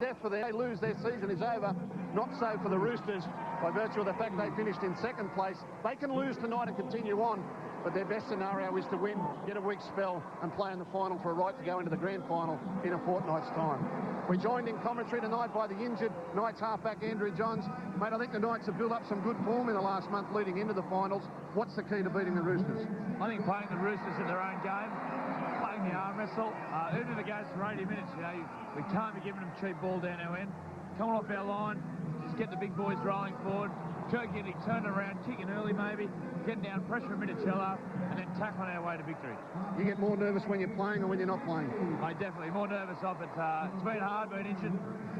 death for them. They lose, their season is over. Not so for the Roosters by virtue of the fact they finished in second place. They can lose tonight and continue on, but their best scenario is to win, get a week's spell and play in the final for a right to go into the grand final in a fortnight's time. We're joined in commentary tonight by the injured Knights halfback Andrew Johns. Mate, I think the Knights have built up some good form in the last month leading into the finals. What's the key to beating the Roosters? I think playing the Roosters at their own game, playing the arm wrestle, even if it goes for 80 minutes, you know, we can't be giving them cheap ball down our end. Coming off our line, just get the big boys rolling forward. Kurt getting turned around, kicking early maybe, getting down pressure a Minicello, and then tackling our way to victory. You get more nervous when you're playing or when you're not playing? Mate, definitely more nervous off it. It's been hard, been injured,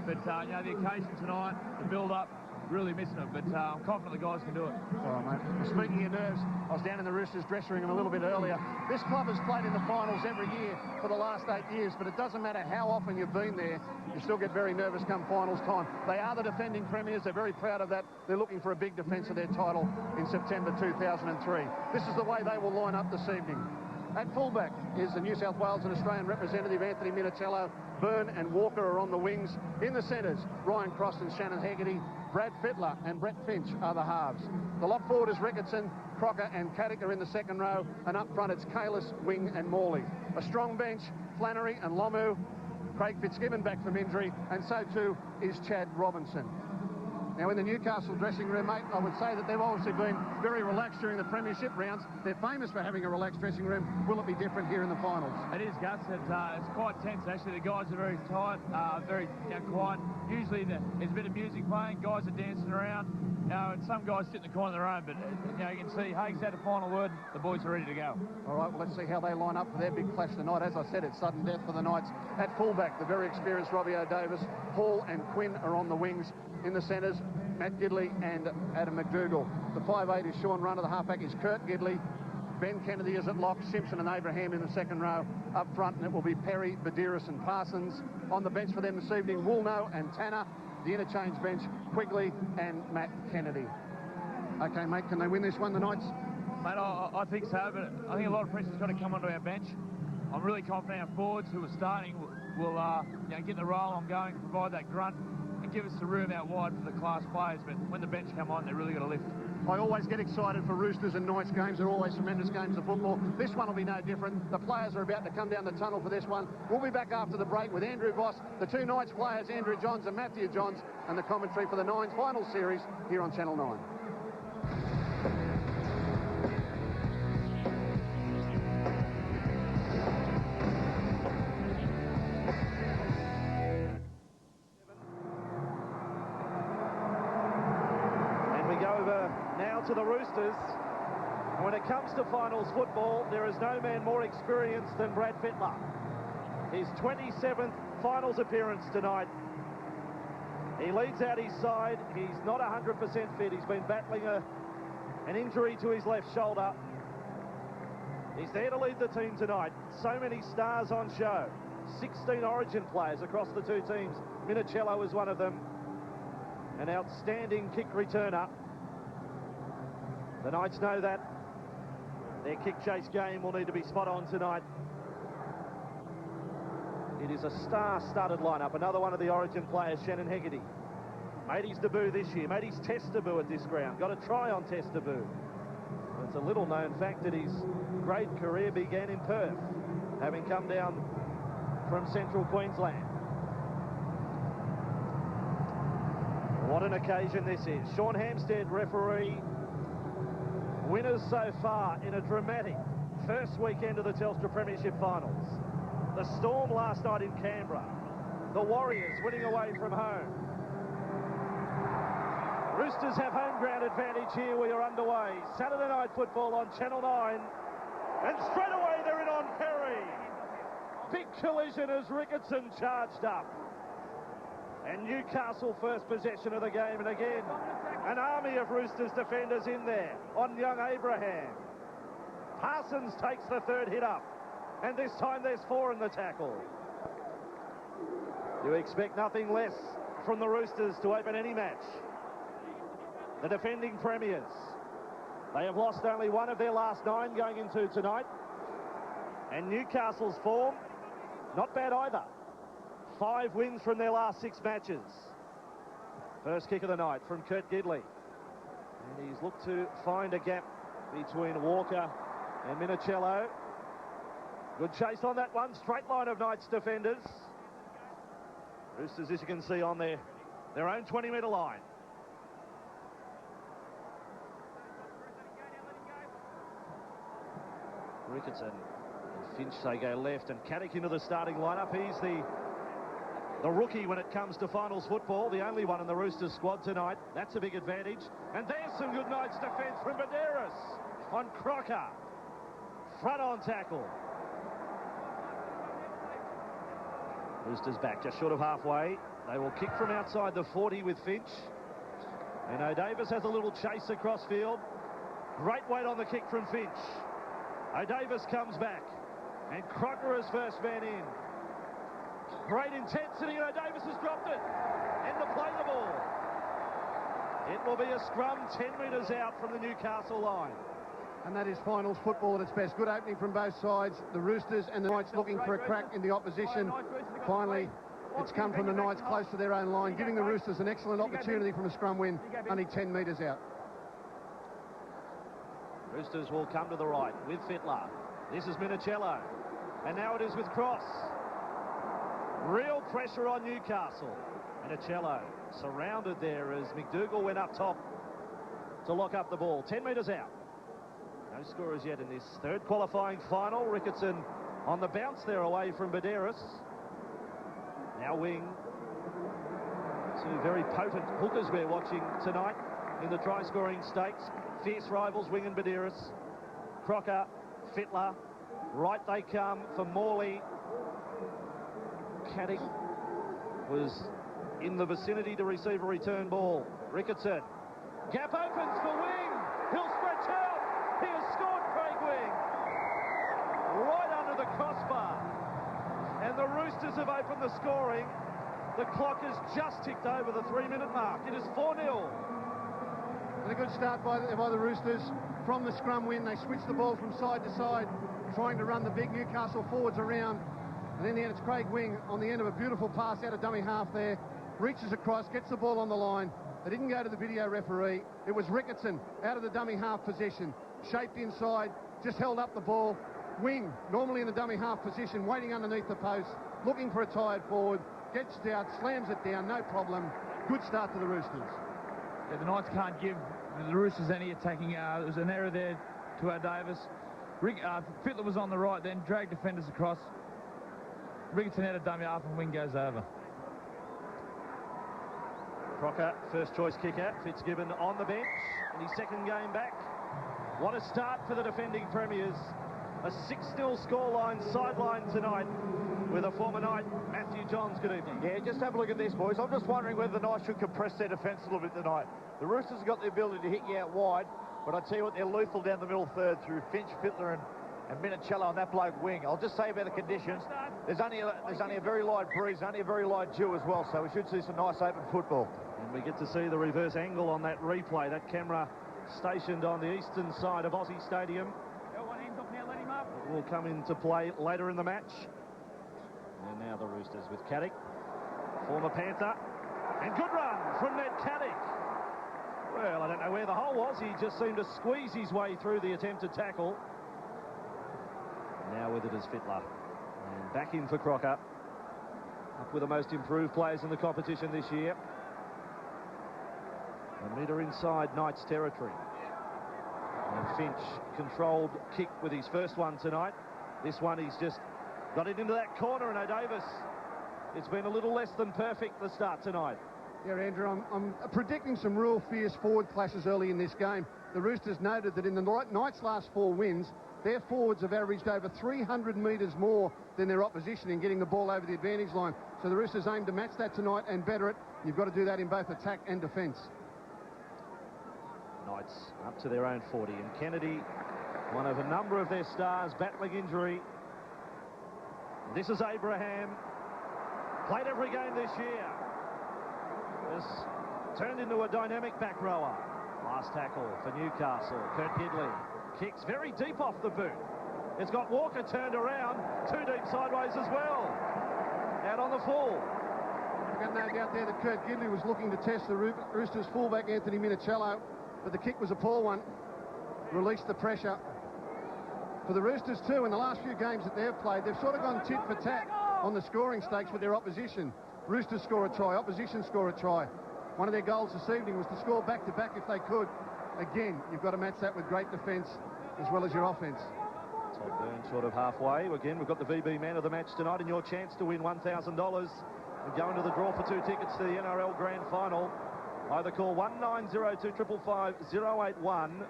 but you know, the occasion tonight, the build-up, really missing it, but I'm confident the guys can do it. All right, mate. Speaking of nerves, I was down in the Roosters dressing room a little bit earlier. This club has played in the finals every year for the last 8 years, but it doesn't matter how often you've been there, you still get very nervous come finals time. They are the defending premiers. They're very proud of that. They're looking for a big defence of their title in September 2003. This is the way they will line up this evening. At fullback is the New South Wales and Australian representative Anthony Minicello. Byrne and Walker are on the wings. In the centres, Ryan Cross and Shannon Hegarty. Brad Fittler and Brett Finch are the halves. The lock forward is Ricketson, Crocker and Caddick are in the second row, and up front it's Kalis, Wing and Morley. A strong bench, Flannery and Lomu, Craig Fitzgibbon back from injury, and so too is Chad Robinson. Now, in the Newcastle dressing room, mate, I would say that they've obviously been very relaxed during the premiership rounds. They're famous for having a relaxed dressing room. Will it be different here in the finals? It is, Gus. It's quite tense, actually. The guys are very tight, very quiet. Usually there's a bit of music playing, guys are dancing around. You know, and some guys sit in the corner of their own, but you know, you can see Haig's had a final word. The boys are ready to go. All right, well, let's see how they line up for their big clash tonight. As I said, it's sudden death for the Knights. At fullback, the very experienced Robbie O'Davis. Hall and Quinn are on the wings. In the centres, Matt Gidley and Adam McDougall. The 5'8" is Sean Runner. The halfback is Kurt Gidley. Ben Kennedy is at lock. Simpson and Abraham in the second row. Up front, and it will be Perry, Badiris and Parsons. On the bench for them this evening, Woolnough and Tanner. The interchange bench, Quigley and Matt Kennedy. Okay, mate, can they win this one, the Knights? Mate, I think so, but I think a lot of pressure's got to come onto our bench. I'm really confident our forwards who are starting will you know, get the roll on going, provide that grunt, and give us the room out wide for the class players. But when the bench come on, they're really got to lift. I always get excited for Roosters and Knights games. They're always tremendous games of football. This one will be no different. The players are about to come down the tunnel for this one. We'll be back after the break with Andrew Voss, the two Knights players, Andrew Johns and Matthew Johns, and the commentary for the Nines Finals Series here on Channel 9. To the Roosters. And when it comes to finals football, there is no man more experienced than Brad Fittler. His 27th finals appearance tonight. He leads out his side. He's not 100% fit. He's been battling an injury to his left shoulder. He's there to lead the team tonight. So many stars on show. 16 origin players across the two teams. Minicello is one of them. An outstanding kick returner. The Knights know that. Their kick chase game will need to be spot on tonight. It is a star-studded lineup. Another one of the origin players, Shannon Hegarty. Made his debut this year. Made his test debut at this ground. Got a try on test debut. It's a little-known fact that his great career began in Perth, having come down from central Queensland. What an occasion this is. Sean Hampstead, referee. Winners so far in a dramatic first weekend of the Telstra Premiership Finals. The Storm last night in Canberra. The Warriors winning away from home. Roosters have home ground advantage here. We are underway. Saturday night football on Channel 9. And straight away they're in on Perry. Big collision as Ricketson charged up. And Newcastle first possession of the game, and again an army of Roosters defenders in there on young Abraham. Parsons takes the third hit up, and this time there's 4 in the tackle. You expect nothing less from the Roosters to open any match. The defending premiers. They have lost only one of their last 9 going into tonight. And Newcastle's form, not bad either. 5 wins from their last 6 matches. First kick of the night from Kurt Gidley. And he's looked to find a gap between Walker and Minicello. Good chase on that one. Straight line of Knights defenders. Roosters, as you can see, on their own 20-metre line. Ricketson and Finch, they go left, and Caddick into the starting lineup. He's the rookie when it comes to finals football, the only one in the Roosters squad tonight. That's a big advantage. And there's some good Knights defence from Banderas on Crocker. Front on tackle. Roosters back just short of halfway. They will kick from outside the 40 with Finch. And O'Davis has a little chase across field. Great weight on the kick from Finch. O'Davis comes back. And Crocker is first man in. Great intensity, and O'Davis has dropped it. And to play the ball. It will be a scrum 10 metres out from the Newcastle line. And that is finals football at its best. Good opening from both sides. The Roosters and the Knights looking for a crack in the opposition. Finally, it's come from the Knights close to their own line, giving the Roosters an excellent opportunity from a scrum win, only 10 metres out. Roosters will come to the right with Fittler. This is Minicello. And now it is with Cross. Real pressure on Newcastle. Minicello surrounded there as McDougall went up top to lock up the ball. 10 metres out. No scorers yet in this third qualifying final. Ricketson on the bounce there away from Banderas. Now wing. 2 very potent hookers we're watching tonight in the try-scoring stakes. Fierce rivals, Wing and Banderas. Crocker, Fittler. Right they come for Morley. Caddick was in the vicinity to receive a return ball. Ricketson. Gap opens for Wing. He'll stretch out. He has scored, Craig Wing. Right under the crossbar. And the Roosters have opened the scoring. The clock has just ticked over the 3-minute mark. It is 4-0. And a good start by the Roosters. From the scrum win, they switched the ball from side to side, trying to run the big Newcastle forwards around. And in the end, it's Craig Wing on the end of a beautiful pass out of dummy half there. Reaches across, gets the ball on the line. They didn't go to the video referee. It was Ricketson out of the dummy half position. Shaped inside, just held up the ball. Wing, normally in the dummy half position, waiting underneath the post, looking for a tired forward. Gets out, slams it down, no problem. Good start to the Roosters. Yeah, the Knights can't give the Roosters any attacking. There was an error there to O'Davis. Fittler was on the right, then dragged defenders across. Ricketson out of dummy half and Wing goes over. Crocker, first choice kicker. Fitzgibbon on the bench in his second game back. What a start for the defending premiers. A 6-0 scoreline sidelined tonight with a former Knight, Matthew Johns. Good evening. Yeah, just have a look at this, boys. I'm just wondering whether the Knights should compress their defence a little bit tonight. The Roosters have got the ability to hit you out wide, but I tell you what, they're lethal down the middle third through Finch, Fittler and Minicello on that bloke Wing. I'll just say about the conditions, there's only a very light breeze, only a very light dew as well, so we should see some nice open football. And we get to see the reverse angle on that replay. That camera stationed on the eastern side of Aussie Stadium. It will come into play later in the match. And now the Roosters with Caddick, former Panther. And good run from Ned Caddick. Well, I don't know where the hole was. He just seemed to squeeze his way through the attempted tackle. Now with it is Fittler. And back in for Crocker. Up with the most improved players in the competition this year. A metre inside Knights territory. And Finch controlled kick with his first one tonight. This one he's just got it into that corner, and O'Davis, it's been a little less than perfect the start tonight. Yeah, Andrew, I'm predicting some real fierce forward clashes early in this game. The Roosters noted that in the Knights' last 4 wins, their forwards have averaged over 300 metres more than their opposition in getting the ball over the advantage line. So the Roosters aim to match that tonight and better it. You've got to do that in both attack and defence. Knights up to their own 40, and Kennedy, one of a number of their stars, battling injury. This is Abraham, played every game this year. Has turned into a dynamic back rower. Last tackle for Newcastle, Kurt Gidley. Kicks very deep off the boot. It's got Walker turned around, too deep sideways as well. Now out on the full. I've got no doubt there that Kurt Gidley was looking to test the Roosters fullback Anthony Minicello, but the kick was a poor one. Released the pressure. For the Roosters too, in the last few games that they've played, they've sort of gone tit for tat on the scoring stakes with their opposition. Roosters score a try, opposition score a try. One of their goals this evening was to score back-to-back if they could. Again, you've got to match that with great defence as well as your offence. Todd Byrne short of halfway. Again, we've got the VB man of the match tonight, and your chance to win $1,000 and go into the draw for 2 tickets to the NRL Grand Final. Either call 1902 555 081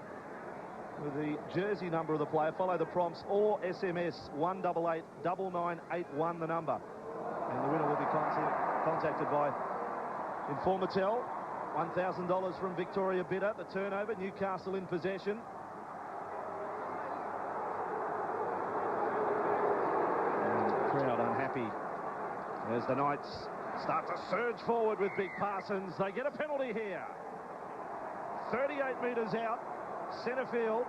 with the jersey number of the player, follow the prompts, or SMS 188 9981 the number. And the winner will be contacted by Informatel. $1,000 from Victoria Bidder. The turnover, Newcastle in possession. Crowd unhappy as the Knights start to surge forward with Big Parsons. They get a penalty here. 38 metres out, centre field.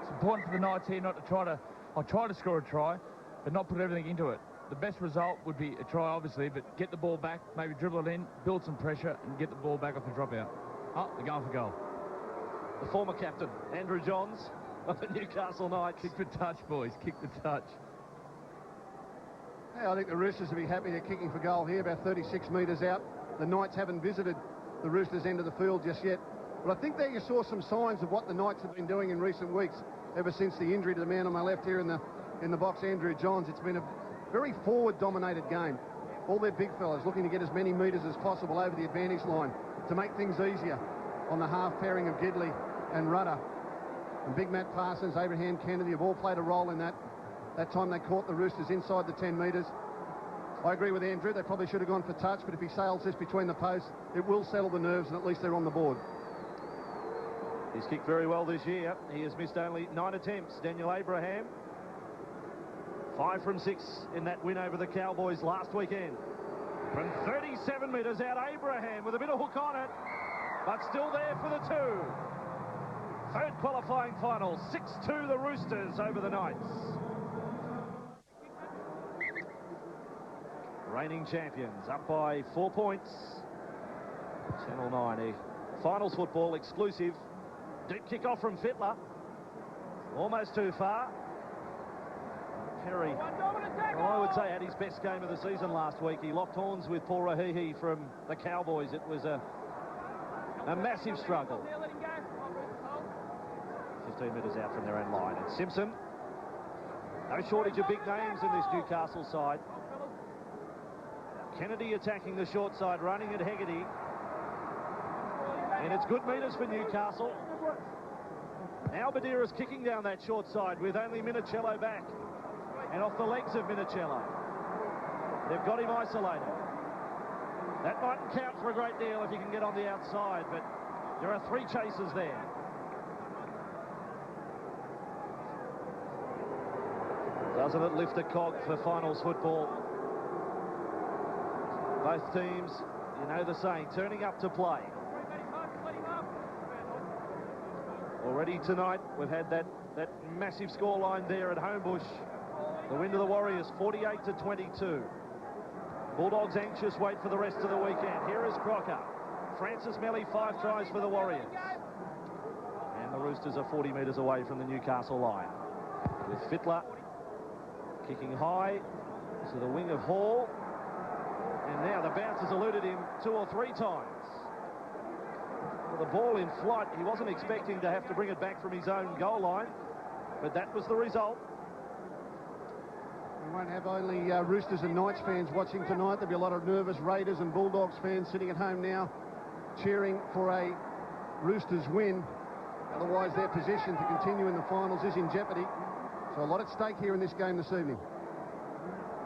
It's important for the Knights here not to try to score a try, but not put everything into it. The best result would be a try, obviously, but get the ball back, maybe dribble it in, build some pressure, and get the ball back off the dropout. Oh, they're going for goal. The former captain, Andrew Johns, of the Newcastle Knights. Kick the touch, boys. Kick the touch. Yeah, I think the Roosters will be happy they're kicking for goal here, about 36 metres out. The Knights haven't visited the Roosters' end of the field just yet. But I think there you saw some signs of what the Knights have been doing in recent weeks, ever since the injury to the man on my left here in the box, Andrew Johns. It's been a very forward-dominated game. All their big fellas looking to get as many metres as possible over the advantage line to make things easier on the half pairing of Gidley and Rudder. And Big Matt Parsons, Abraham Kennedy have all played a role in that. That time they caught the Roosters inside the 10 metres. I agree with Andrew, they probably should have gone for touch, but if he sails this between the posts, it will settle the nerves and at least they're on the board. He's kicked very well this year. He has missed only 9 attempts. Daniel Abraham, 5 from 6 in that win over the Cowboys last weekend. From 37 metres out, Abraham with a bit of hook on it, but still there for the 2. Third qualifying final, 6-2 the Roosters over the Knights. Reigning champions up by 4 points. Channel 9, a finals football exclusive. Deep kick off from Fittler. Almost too far. Perry, well, I would say, had his best game of the season last week. He locked horns with Paul Rahihi from the Cowboys. It was a massive struggle. 15 metres out from their own line. And Simpson, no shortage of big names in this Newcastle side. Kennedy attacking the short side, running at Hegarty. And it's good metres for Newcastle. Now Badira's kicking down that short side with only Minicello back. And off the legs of Minicello. They've got him isolated. That mightn't count for a great deal if you can get on the outside, but there are 3 chasers there. Doesn't it lift a cog for finals football? Both teams, you know the saying, turning up to play. Already tonight, we've had that massive scoreline there at Homebush. The win to the Warriors, 48-22. Bulldogs anxious, wait for the rest of the weekend. Here is Crocker. Francis Melly, 5 tries for the Warriors. And the Roosters are 40 metres away from the Newcastle line. With Fittler kicking high to the wing of Hall. And now the bounce has eluded him 2 or 3 times. Well, the ball in flight, he wasn't expecting to have to bring it back from his own goal line, but that was the result. We won't have only Roosters and Knights fans watching tonight. There'll be a lot of nervous Raiders and Bulldogs fans sitting at home now cheering for a Roosters win. Otherwise, their position to continue in the finals is in jeopardy. So a lot at stake here in this game this evening.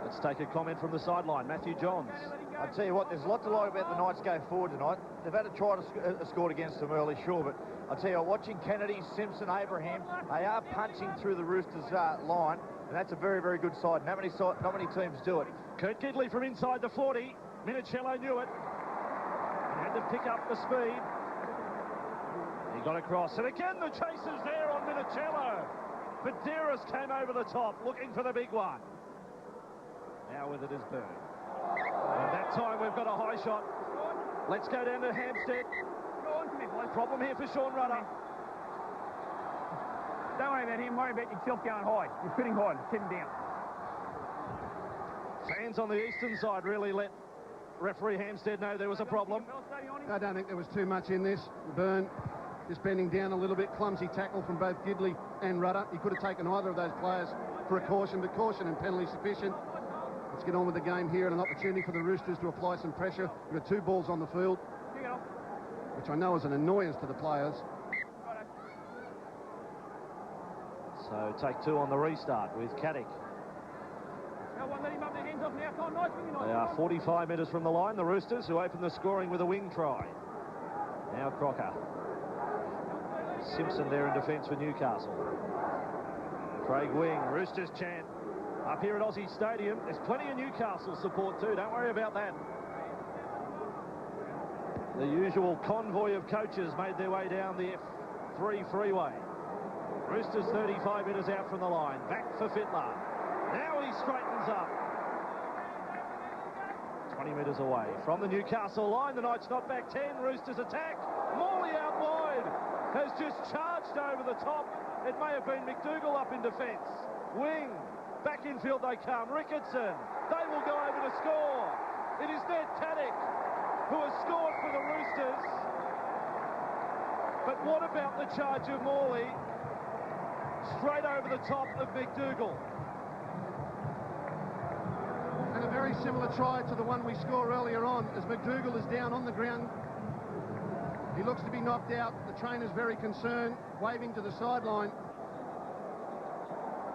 Let's take a comment from the sideline. Matthew Johns. I tell you what, there's a lot to like about the Knights going forward tonight. They've had to try to score against them early, sure, but I tell you what, watching Kennedy, Simpson, Abraham, they are punching through the Roosters line, and that's a very, very good side. Not many teams do it. Kurt Gidley from inside the 40. Minicello knew it. He had to pick up the speed. He got across, and again the chasers there on Minicello. But Dearest came over the top, looking for the big one. Now with it is Byrne. And that time we've got a high shot. Let's go down to Hampstead. Problem here for Sean Rudder. Don't worry about him, worry about yourself going high. You're sitting high, sit him down. Fans on the eastern side really let referee Hampstead know there was a problem. I don't think there was too much in this. Byrne just bending down a little bit. Clumsy tackle from both Gidley and Rudder. He could have taken either of those players for a caution, but caution and penalty sufficient. Let's get on with the game here, and an opportunity for the Roosters to apply some pressure. We've got 2 balls on the field, which I know is an annoyance to the players. So take 2 on the restart with Caddick. They are 45 metres from the line, the Roosters, who open the scoring with a wing try. Now Crocker. Simpson there in defence for Newcastle. Craig Wing, Roosters chant. Up here at Aussie Stadium, there's plenty of Newcastle support too, don't worry about that. The usual convoy of coaches made their way down the F3 freeway. Roosters 35 metres out from the line, back for Fittler. Now he straightens up. 20 metres away from the Newcastle line, the Knights not back 10, Roosters attack. Morley out wide, has just charged over the top. It may have been McDougall up in defence. Wing. Back in field they come. Ricketson. They will go over to score. It is Ned Caddick who has scored for the Roosters. But what about the charge of Morley? Straight over the top of McDougall. And a very similar try to the one we scored earlier on, as McDougall is down on the ground. He looks to be knocked out. The trainer's very concerned, waving to the sideline.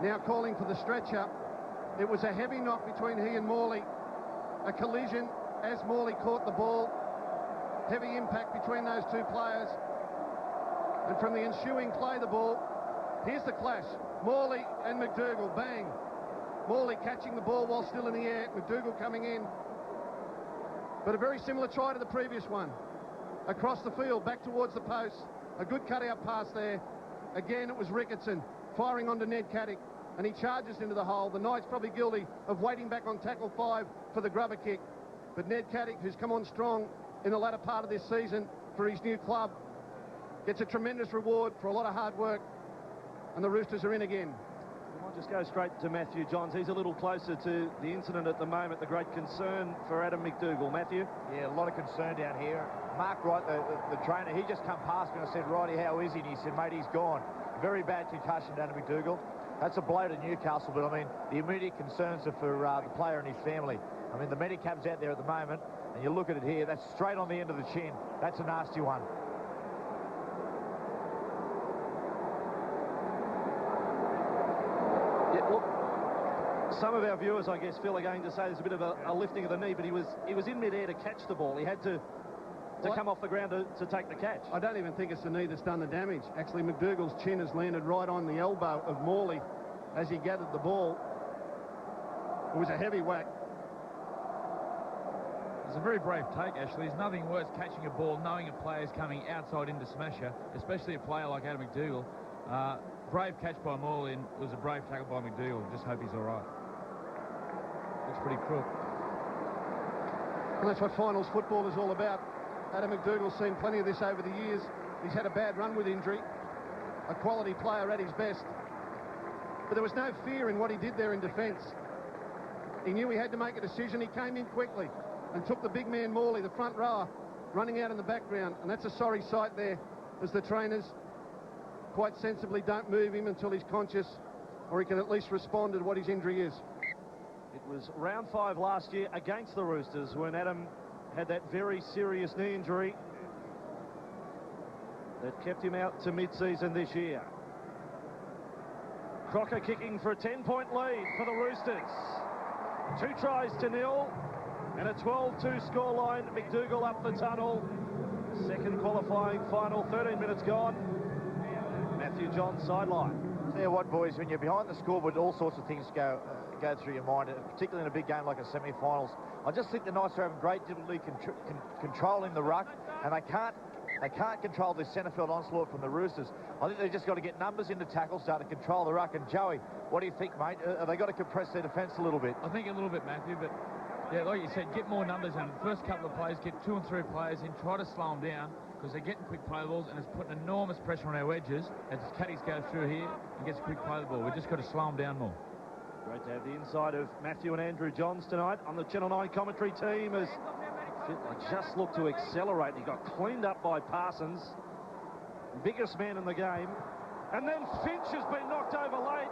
Now calling for the stretcher. It was a heavy knock between he and Morley. A collision as Morley caught the ball. Heavy impact between those 2 players. And from the ensuing play the ball, here's the clash. Morley and McDougall, bang. Morley catching the ball while still in the air. McDougall coming in. But a very similar try to the previous one. Across the field, back towards the post. A good cut-out pass there. Again, it was Ricketson firing onto Ned Caddick, and he charges into the hole. The Knights probably guilty of waiting back on tackle 5 for the grubber kick. But Ned Caddick, who's come on strong in the latter part of this season for his new club, gets a tremendous reward for a lot of hard work, and the Roosters are in again. I'll just go straight to Matthew Johns. He's a little closer to the incident at the moment. The great concern for Adam McDougall. Matthew? Yeah, a lot of concern down here. Mark Wright, the trainer, he just come past me and I said, Righty, how is he? And he said, mate, he's gone. Very bad concussion down to McDougall. That's a blow to Newcastle, but I mean, the immediate concerns are for the player and his family. I mean, the Medicab's out there at the moment, and you look at it here, that's straight on the end of the chin. That's a nasty one. Yeah, look, some of our viewers, I guess, Phil, are going to say there's a bit of a lifting of the knee, but he was in midair to catch the ball. He had to come off the ground to take the catch. I don't even think it's the knee that's done the damage. Actually, McDougall's chin has landed right on the elbow of Morley as he gathered the ball. It was a heavy whack. It's a very brave take, actually. There's nothing worse catching a ball, knowing a player's coming outside into smasher, especially a player like Adam McDougall. Brave catch by Morley, and it was a brave tackle by McDougall. Just hope he's all right. Looks pretty crook. And that's what finals football is all about. Adam McDougall's seen plenty of this over the years. He's had a bad run with injury. A quality player at his best. But there was no fear in what he did there in defence. He knew he had to make a decision. He came in quickly and took the big man Morley, the front rower, running out in the background. And that's a sorry sight there, as the trainers quite sensibly don't move him until he's conscious, or he can at least respond to what his injury is. It was round 5 last year against the Roosters when Adam had that very serious knee injury that kept him out to mid-season this year. Crocker kicking for a 10-point lead for the Roosters. 2 tries to 0 and a 12-2 scoreline. McDougall up the tunnel. Second qualifying final, 13 minutes gone. Matthew Johns sideline. Tell you what, boys, when you're behind the scoreboard, all sorts of things go through your mind, particularly in a big game like a semi-finals. I just think the Knights are having great difficulty controlling the ruck, and they can't They can't control this centre field onslaught from the Roosters. I think they've just got to get numbers into tackles, start to control the ruck. And Joey, what do you think, mate? Have they got to compress their defence a little bit? I think a little bit, Matthew, but yeah, like you said, get more numbers in. The first couple of plays, get 2 and 3 players in, try to slow them down, because they're getting quick play balls, and it's putting enormous pressure on our edges as caddies go through here and gets quick play the ball. We've just got to slow them down more. Great to have the inside of Matthew and Andrew Johns tonight on the Channel 9 commentary team as Fittler just looked to accelerate. He got cleaned up by Parsons, biggest man in the game. And then Finch has been knocked over late.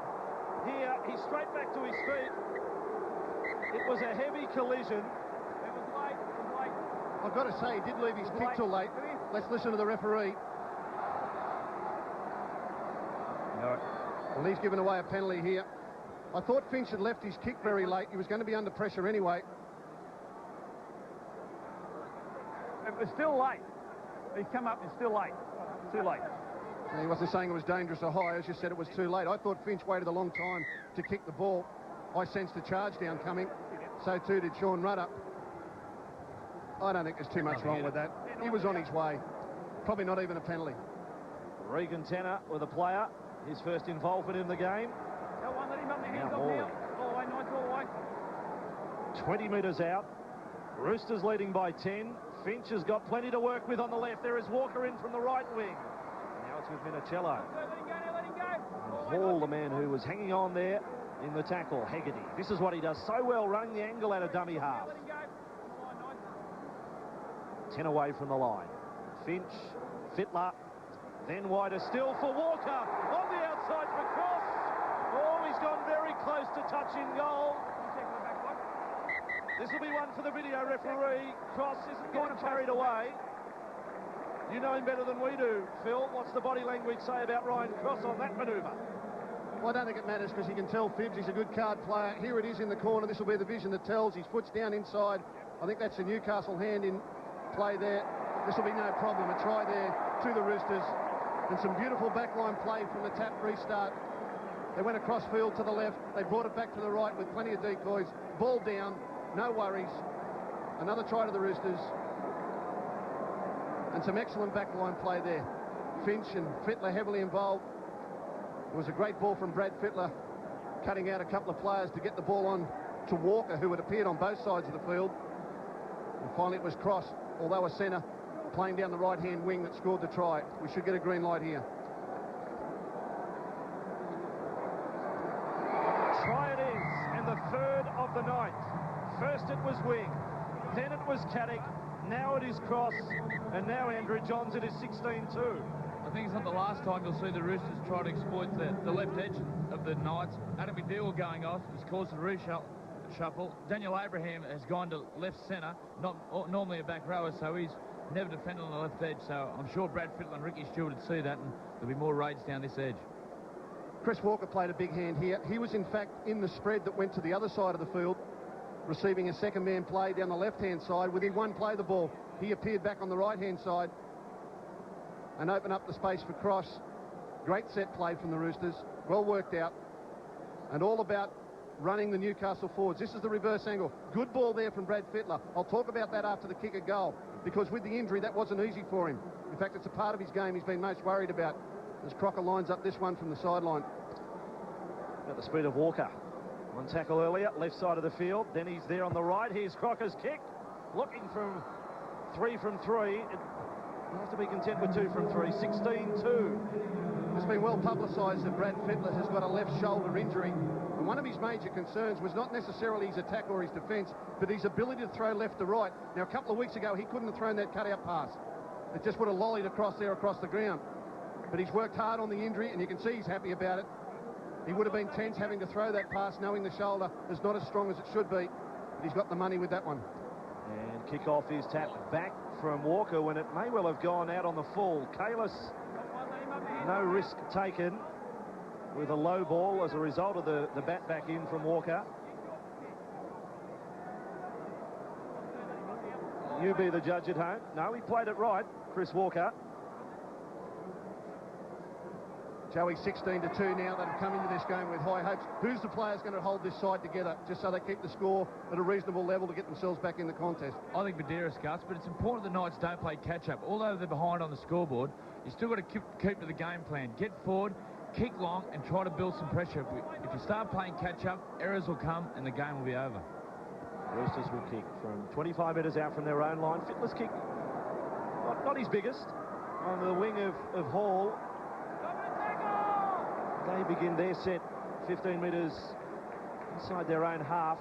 Here, he's straight back to his feet. It was a heavy collision. It was late. I've got to say, he did leave his kick till late. Let's listen to the referee. No. Well, he's given away a penalty here. I thought Finch had left his kick very late. He was going to be under pressure anyway. It was still late. He's come up, it's still late. Too late. And he wasn't saying it was dangerous or high, as you said, it was too late. I thought Finch waited a long time to kick the ball. I sensed a charge down coming. So too did Sean Rudder. I don't think there's too much wrong with that. He was on his way. Probably not even a penalty. Regan Tanner with a player. His first involvement in the game. Go on, let him up the hands Now off Morley. now. All the way, Knights, all the way. 20 metres out. Roosters leading by 10. Finch has got plenty to work with on the left. There is Walker in from the right wing. Now it's with Minicello. Let him go now, let him go. And Hall, the man who was hanging on there in the tackle, Hegarty. This is what he does so well, running the angle out of dummy half. Let him go. On the line, Knights. 10 away from the line. Finch, Fittler, then wider still for Walker. On the outside for Cross. Oh, he's gone very close to touching goal. Check the back line. This will be one for the video referee. Cross isn't getting carried away. You know him better than we do, Phil. What's the body language say about Ryan Cross on that manoeuvre? Well, I don't think it matters because you can tell Phibbs, he's a good card player. Here it is in the corner. This will be the vision that tells. His foot's down inside. I think that's a Newcastle hand in play there. This will be no problem. A try there to the Roosters. And some beautiful backline play from the tap restart. They went across field to the left. They brought it back to the right with plenty of decoys. Ball down. No worries. Another try to the Roosters. And some excellent backline play there. Finch and Fittler heavily involved. It was a great ball from Brad Fittler, cutting out a couple of players to get the ball on to Walker, who had appeared on both sides of the field. And finally it was Cross, although a centre, playing down the right-hand wing that scored the try. We should get a green light here. Try it is, and the third of the night. First it was Wing, then it was Caddick, now it is Cross, and now Andrew Johns. It is 16-2. I think it's not the last time you'll see the Roosters try to exploit the left edge of the Knights. Adam McDougall going off has caused a reshuffle. Daniel Abraham has gone to left centre, not normally a back rower, so he's never defended on the left edge. So I'm sure Brad Fittler and Ricky Stewart would see that, and there'll be more raids down this edge. Chris Walker played a big hand here. He was in fact in the spread that went to the other side of the field, receiving a second man play down the left-hand side. Within one play of the ball, he appeared back on the right-hand side and opened up the space for Cross. Great set play from the Roosters, well worked out, and all about running the Newcastle forwards. This is the reverse angle. Good ball there from Brad Fittler. I'll talk about that after the kick of goal, because with the injury, that wasn't easy for him. In fact, it's a part of his game he's been most worried about, as Crocker lines up this one from the sideline. At the speed of Walker. One tackle earlier, left side of the field. Then he's there on the right. Here's Crocker's kick. Looking from 3 from 3. He'll have to be content with 2 from 3. 16-2. It's been well publicised that Brad Fittler has got a left shoulder injury. And one of his major concerns was not necessarily his attack or his defence, but his ability to throw left to right. Now, a couple of weeks ago, he couldn't have thrown that cutout pass. It just would have lollied across there, across the ground. But he's worked hard on the injury, and you can see he's happy about it. He would have been tense having to throw that pass, knowing the shoulder is not as strong as it should be. But he's got the money with that one. And kick-off is tapped back from Walker when it may well have gone out on the full. Kalis, no risk taken with a low ball as a result of the bat back in from Walker. You be the judge at home. No, he played it right, Chris Walker. Joey, 16-2 now. They've come into this game with high hopes. Who's the players going to hold this side together just so they keep the score at a reasonable level to get themselves back in the contest? I think Badira's, Gus, but it's important the Knights don't play catch-up. Although they're behind on the scoreboard, you still got to keep to the game plan. Get forward, kick long, and try to build some pressure. If you start playing catch-up, errors will come and the game will be over. Roosters will kick from 25 metres out from their own line. Fittler's kick, not his biggest, on the wing of Hall. They begin their set 15 metres inside their own half.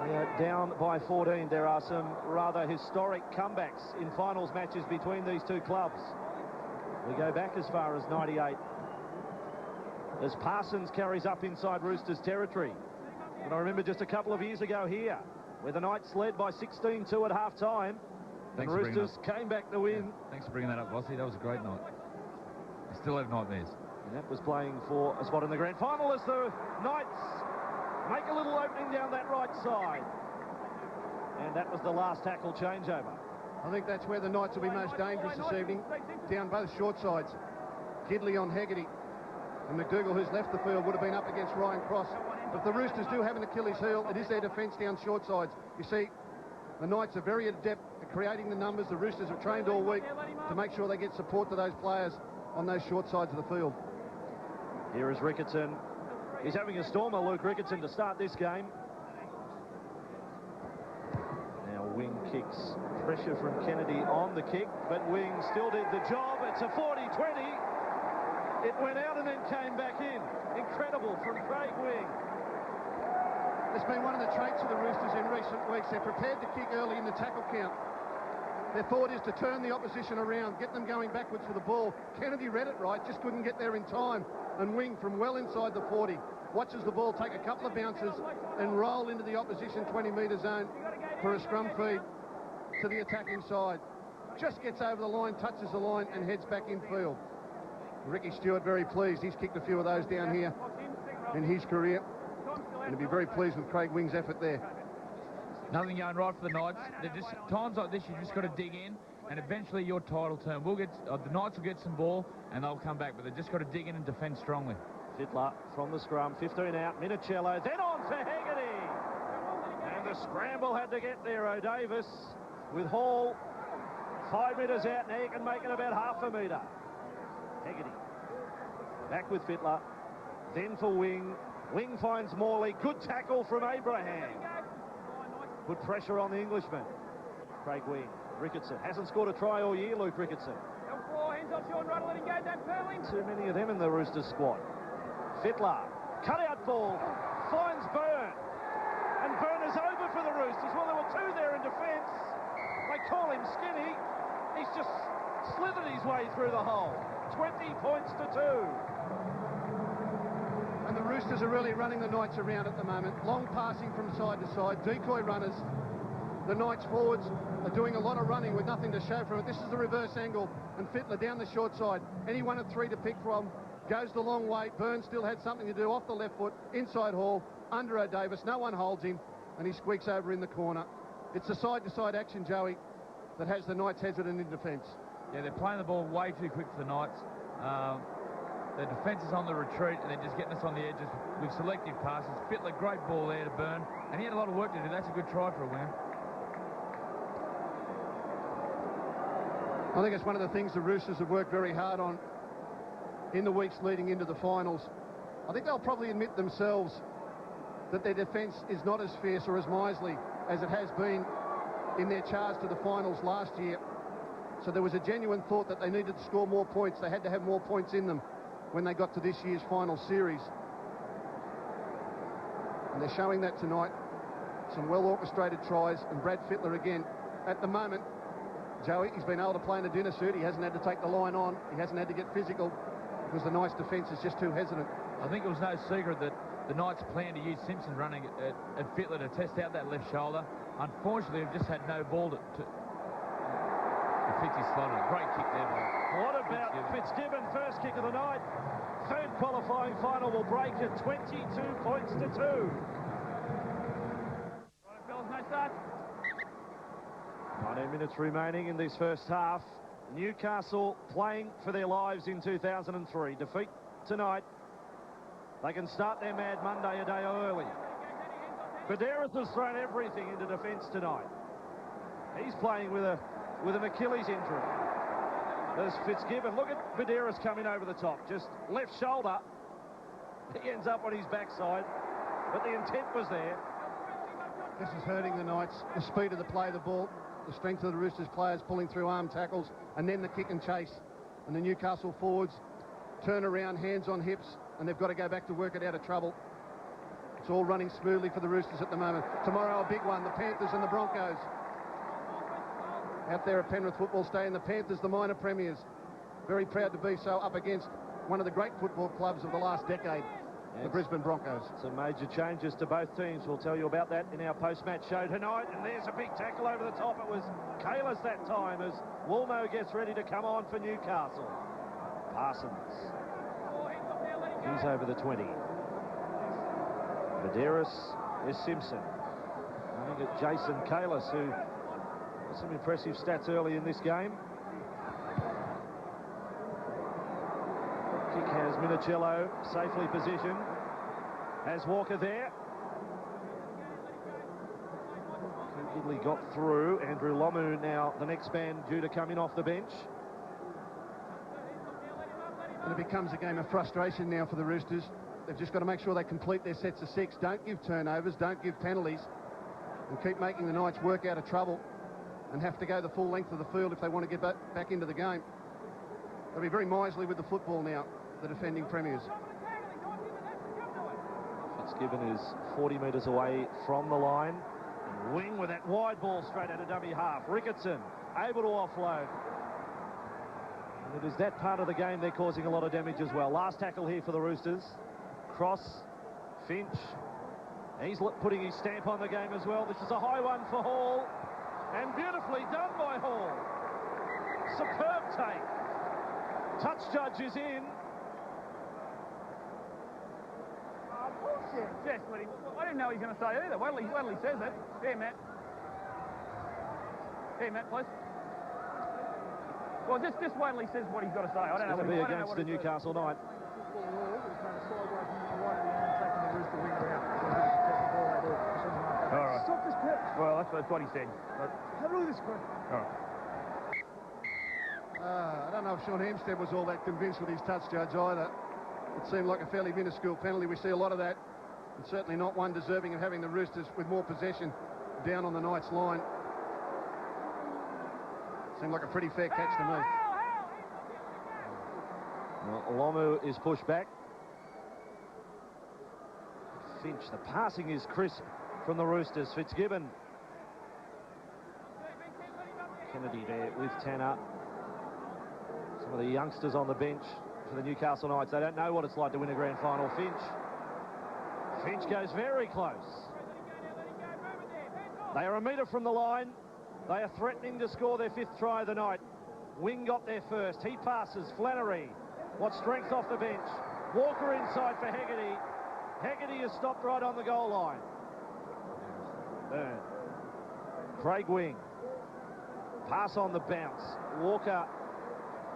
They are down by 14. There are some rather historic comebacks in finals matches between these two clubs. We go back as far as 98. As Parsons carries up inside Roosters territory. And I remember just a couple of years ago here, where the Knights led by 16-2 at half-time. And Roosters came back to win. Yeah. Thanks for bringing that up, Vossi. That was a great night. I still have nightmares. And that was playing for a spot in the grand final as the Knights make a little opening down that right side. And that was the last tackle changeover. I think that's where the Knights will be most dangerous this evening, down both short sides. Gidley on Haggerty. And McDougall, who's left the field, would have been up against Ryan Cross. But the Roosters do have an Achilles heel. It is their defence down short sides. You see, the Knights are very adept at creating the numbers. The Roosters have trained all week to make sure they get support to those players on those short sides of the field. Here is Ricketson. He's having a stormer, Luke Ricketson, to start this game. Now Wing kicks. Pressure from Kennedy on the kick, but Wing still did the job. It's a 40-20. It went out and then came back in. Incredible from Craig Wing. It's been one of the traits of the Roosters in recent weeks. They're prepared to kick early in the tackle count. Their thought is to turn the opposition around, get them going backwards for the ball. Kennedy read it right, just couldn't get there in time. And Wing from well inside the 40 watches the ball take a couple of bounces and roll into the opposition 20-metre zone for a scrum feed to the attacking side. Just gets over the line, touches the line and heads back in field. Ricky Stewart very pleased. He's kicked a few of those down here in his career. And he'll be very pleased with Craig Wing's effort there. Nothing going right for the Knights. They're just times like this, you just got to dig in, and eventually your title turn. The Knights will get some ball, and they'll come back, but they've just got to dig in and defend strongly. Fittler from the scrum, 15 out, Minicello, then on for Haggerty. And the scramble had to get there, O'Davis, with Hall 5 metres out. Now you can make it about half a metre. Haggerty back with Fittler, then for Wing. Wing finds Morley. Good tackle from Abraham. Put pressure on the Englishman. Craig Wing. Ricketson hasn't scored a try all year, Luke Ricketson. Too many of them in the Roosters squad. Fittler, cut-out ball, finds Byrne. And Byrne is over for the Roosters. Well, there were two there in defence. They call him skinny. He's just slithered his way through the hole. 20 points to 2. And the Roosters are really running the Knights around at the moment. Long passing from side to side, decoy runners. The Knights forwards are doing a lot of running with nothing to show from it. This is the reverse angle, and Fittler down the short side. Any one of three to pick from. Goes the long way. Burns still had something to do off the left foot. Inside Hall, under O'Davis. No one holds him, and he squeaks over in the corner. It's the side-to-side action, Joey, that has the Knights hesitant in defence. Yeah, they're playing the ball way too quick for the Knights. The defence is on the retreat, and they're just getting us on the edges with selective passes. Fittler, great ball there to Burn, and he had a lot of work to do. That's a good try for a winger. I think it's one of the things the Roosters have worked very hard on in the weeks leading into the finals. I think they'll probably admit themselves that their defence is not as fierce or as miserly as it has been in their charge to the finals last year. So there was a genuine thought that they needed to score more points. They had to have more points in them when they got to this year's final series. And they're showing that tonight. Some well-orchestrated tries, and Brad Fittler again. At the moment, Joey, he's been able to play in a dinner suit. He hasn't had to take the line on. He hasn't had to get physical because the Knights' defence is just too hesitant. I think it was no secret that the Knights planned to use Simpson running at Fittler to test out that left shoulder. Unfortunately, they've just had no ball to fix his slot. Great kick there by What about Fitzgibbon? First kick of the night. Third qualifying final will break at 22 points to 2. 19 minutes remaining in this first half. Newcastle playing for their lives in 2003. Defeat tonight. They can start their Mad Monday a day early. Badderas has thrown everything into defence tonight. He's playing with an Achilles injury. There's Fitzgibbon. Look at Badderas coming over the top. Just left shoulder. He ends up on his backside. But the intent was there. This is hurting the Knights. The speed of the play of the ball, the strength of the Roosters players pulling through arm tackles, and then the kick and chase. And the Newcastle forwards turn around, hands on hips, and they've got to go back to work it out of trouble. It's all running smoothly for the Roosters at the moment. Tomorrow, a big one, the Panthers and the Broncos. Out there at Penrith Football Stadium, the Panthers, the minor premiers. Very proud to be so up against one of the great football clubs of the last decade, the Brisbane Broncos. Some major changes to both teams. We'll tell you about that in our post-match show tonight. And there's a big tackle over the top. It was Kalis that time as Woolno gets ready to come on for Newcastle. Parsons. He's over the 20. Badderas is Simpson. Running at Jason Kalis, who had some impressive stats early in this game. Kick has Minicello safely positioned. Has Walker there. Italy got through. Andrew Lomu now the next man due to come in off the bench. And it becomes a game of frustration now for the Roosters. They've just got to make sure they complete their sets of 6. Don't give turnovers, don't give penalties, and keep making the Knights work out of trouble and have to go the full length of the field if they want to get back into the game. They'll be very miserly with the football now, the defending premiers. Fitzgibbon is 40 metres away from the line. Wing with that wide ball straight out of dummy half. Ricketson able to offload. And it is that part of the game they're causing a lot of damage as well. Last tackle here for the Roosters. Cross, Finch. He's putting his stamp on the game as well. This is a high one for Hall. And beautifully done by Hall. Superb take. Touch judge is in. Oh, bullshit. Jess, I didn't know he was going to say either. Wait till he says it. Here, Matt. Here, Matt, please. Well, just wait till he says what he's got to say. I don't know what he's against the Newcastle Knight. All right. Stop this pitch. Well, that's what he said. Have a look at this quick. All right. I don't know if Sean Hampstead was all that convinced with his touch judge either. It seemed like a fairly minuscule penalty. We see a lot of that, and certainly not one deserving of having the Roosters with more possession down on the Knights' line. Seemed like a pretty fair catch to me. Well, Lomu is pushed back. Finch, the passing is crisp from the Roosters. Fitzgibbon. Kennedy there with Tanner. Some of the youngsters on the bench for the Newcastle Knights. They don't know what it's like to win a grand final. Finch goes very close. They are a metre from the line. They are threatening to score their 5th try of the night. Wing got there first. He passes. Flannery. What strength off the bench. Walker inside for Hegarty. Hegarty is stopped right on the goal line. Burn. Craig Wing. Pass on the bounce. Walker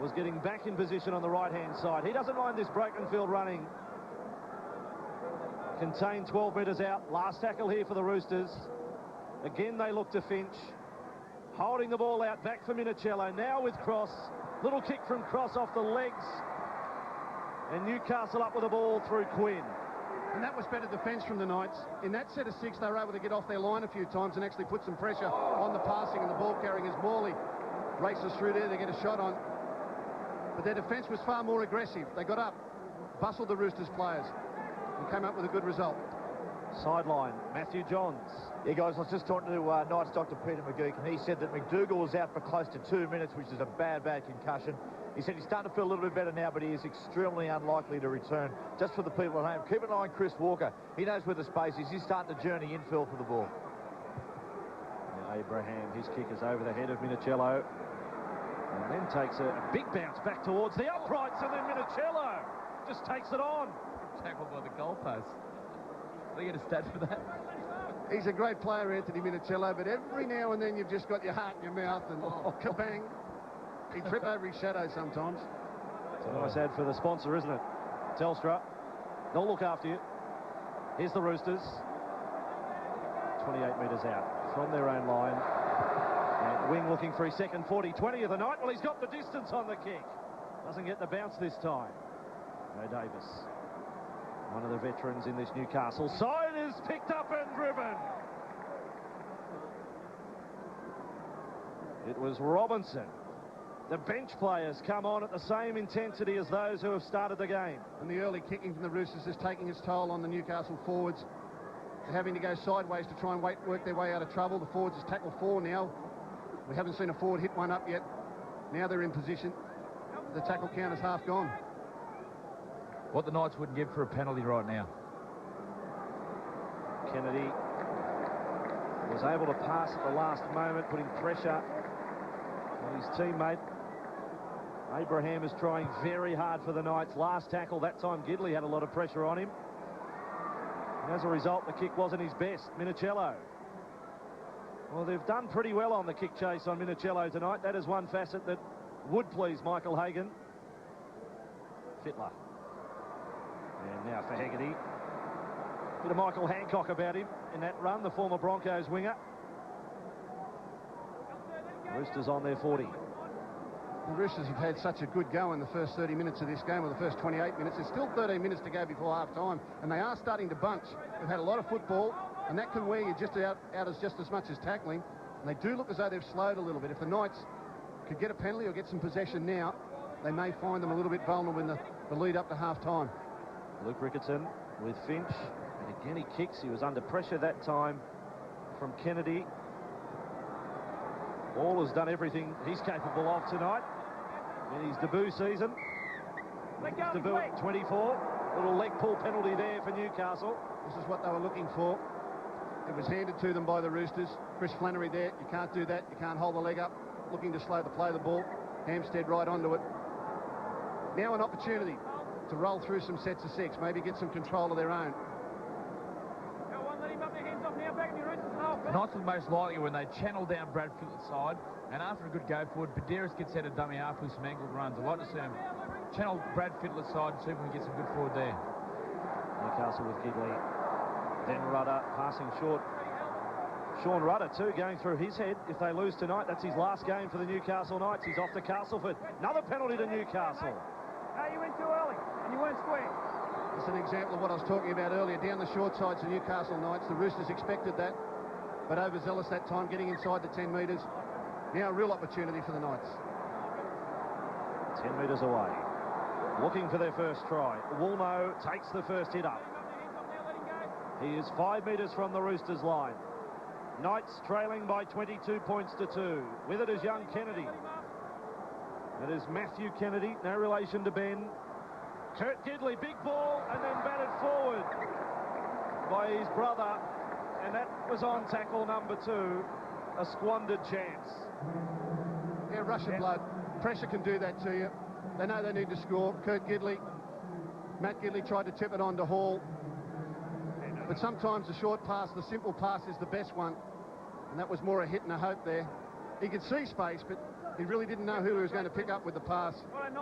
was getting back in position on the right-hand side. He doesn't mind this broken field running. Contained 12 metres out. Last tackle here for the Roosters. Again, they look to Finch. Holding the ball out, back for Minicello. Now with Cross. Little kick from Cross off the legs. And Newcastle up with the ball through Quinn. And that was better defence from the Knights. In that set of 6, they were able to get off their line a few times and actually put some pressure on the passing and the ball carrying as Morley races through there to get a shot on. But their defence was far more aggressive. They got up, bustled the Roosters players, and came up with a good result. Sideline, Matthew Johns. Yeah, guys, I was just talking to Knights Dr. Peter McGeek, and he said that McDougall was out for close to 2 minutes, which is a bad concussion. He said he's starting to feel a little bit better now, but he is extremely unlikely to return. Just for the people at home, keep an eye on Chris Walker. He knows where the space is. He's starting to journey infield for the ball. Now Abraham, his kick is over the head of Minicello. And then takes a big bounce back towards the uprights, and then Minicello just takes it on. Tackled by the goalpost. They get a stat for that. He's a great player, Anthony Minicello, but every now and then you've just got your heart in your mouth and kabang. He'd trip over his shadow sometimes. It's a nice ad for the sponsor, isn't it? Telstra. They'll look after you. Here's the Roosters. 28 metres out from their own line. And Wing looking for his second 40-20 of the night. Well, he's got the distance on the kick. Doesn't get the bounce this time. No Davis. One of the veterans in this Newcastle side is picked up and driven. It was Robinson. The bench players come on at the same intensity as those who have started the game. And the early kicking from the Roosters is taking its toll on the Newcastle forwards. They're having to go sideways to try and work their way out of trouble. The forwards has tackled 4 now. We haven't seen a forward hit one up yet. Now they're in position. The tackle count is half gone. What the Knights wouldn't give for a penalty right now. Kennedy was able to pass at the last moment, putting pressure on his teammate. Abraham is trying very hard for the Knights. Last tackle, that time Gidley had a lot of pressure on him. And as a result, the kick wasn't his best. Minicello. Well, they've done pretty well on the kick chase on Minicello tonight. That is one facet that would please Michael Hagan. Fittler. And now for Hegarty. Bit of Michael Hancock about him in that run, the former Broncos winger. Roosters on their 40. The Roosters have had such a good go in the first 30 minutes of this game, or the first 28 minutes. There's still 13 minutes to go before half-time, and they are starting to bunch. They've had a lot of football, and that can wear you just out as just as much as tackling. And they do look as though they've slowed a little bit. If the Knights could get a penalty or get some possession now, they may find them a little bit vulnerable in the lead up to half-time. Luke Ricketson with Finch, and again he kicks. He was under pressure that time from Kennedy. Ball has done everything he's capable of tonight in his debut season. His debut at 24. Little leg pull penalty there for Newcastle. This is what they were looking for. It was handed to them by the Roosters. Chris Flannery there. You can't do that. You can't hold the leg up. Looking to slow the play of the ball. Hampstead right onto it. Now an opportunity to roll through some sets of 6. Maybe get some control of their own. Knights were most likely when they channel down Brad Fittler's side, and after a good go forward, Badeiros gets out of dummy half with some angled runs. I'd like to see him channel Brad Fittler's side and see if we can get some good forward there. Newcastle with Gidley. Then Rudder passing short. Sean Rudder too going through his head. If they lose tonight, that's his last game for the Newcastle Knights. He's off to Castleford. Another penalty to Newcastle. No, you went too early and you weren't square. It's an example of what I was talking about earlier. Down the short sides of Newcastle Knights, the Roosters expected that, but overzealous that time, getting inside the 10 metres. Now a real opportunity for the Knights. 10 metres away. Looking for their first try. Woolmo takes the first hit up. He is 5 metres from the Roosters line. Knights trailing by 22 points to 2. With it is young Kennedy. It is Matthew Kennedy, no relation to Ben. Kurt Gidley, big ball, and then batted forward by his brother. And that was on tackle number 2. A squandered chance. Yeah, rush of blood. Pressure can do that to you. They know they need to score. Kurt Gidley. Matt Gidley tried to tip it on to Hall. But sometimes the short pass, the simple pass is the best one. And that was more a hit and a hope there. He could see space, but he really didn't know who he was going to pick up with the pass. And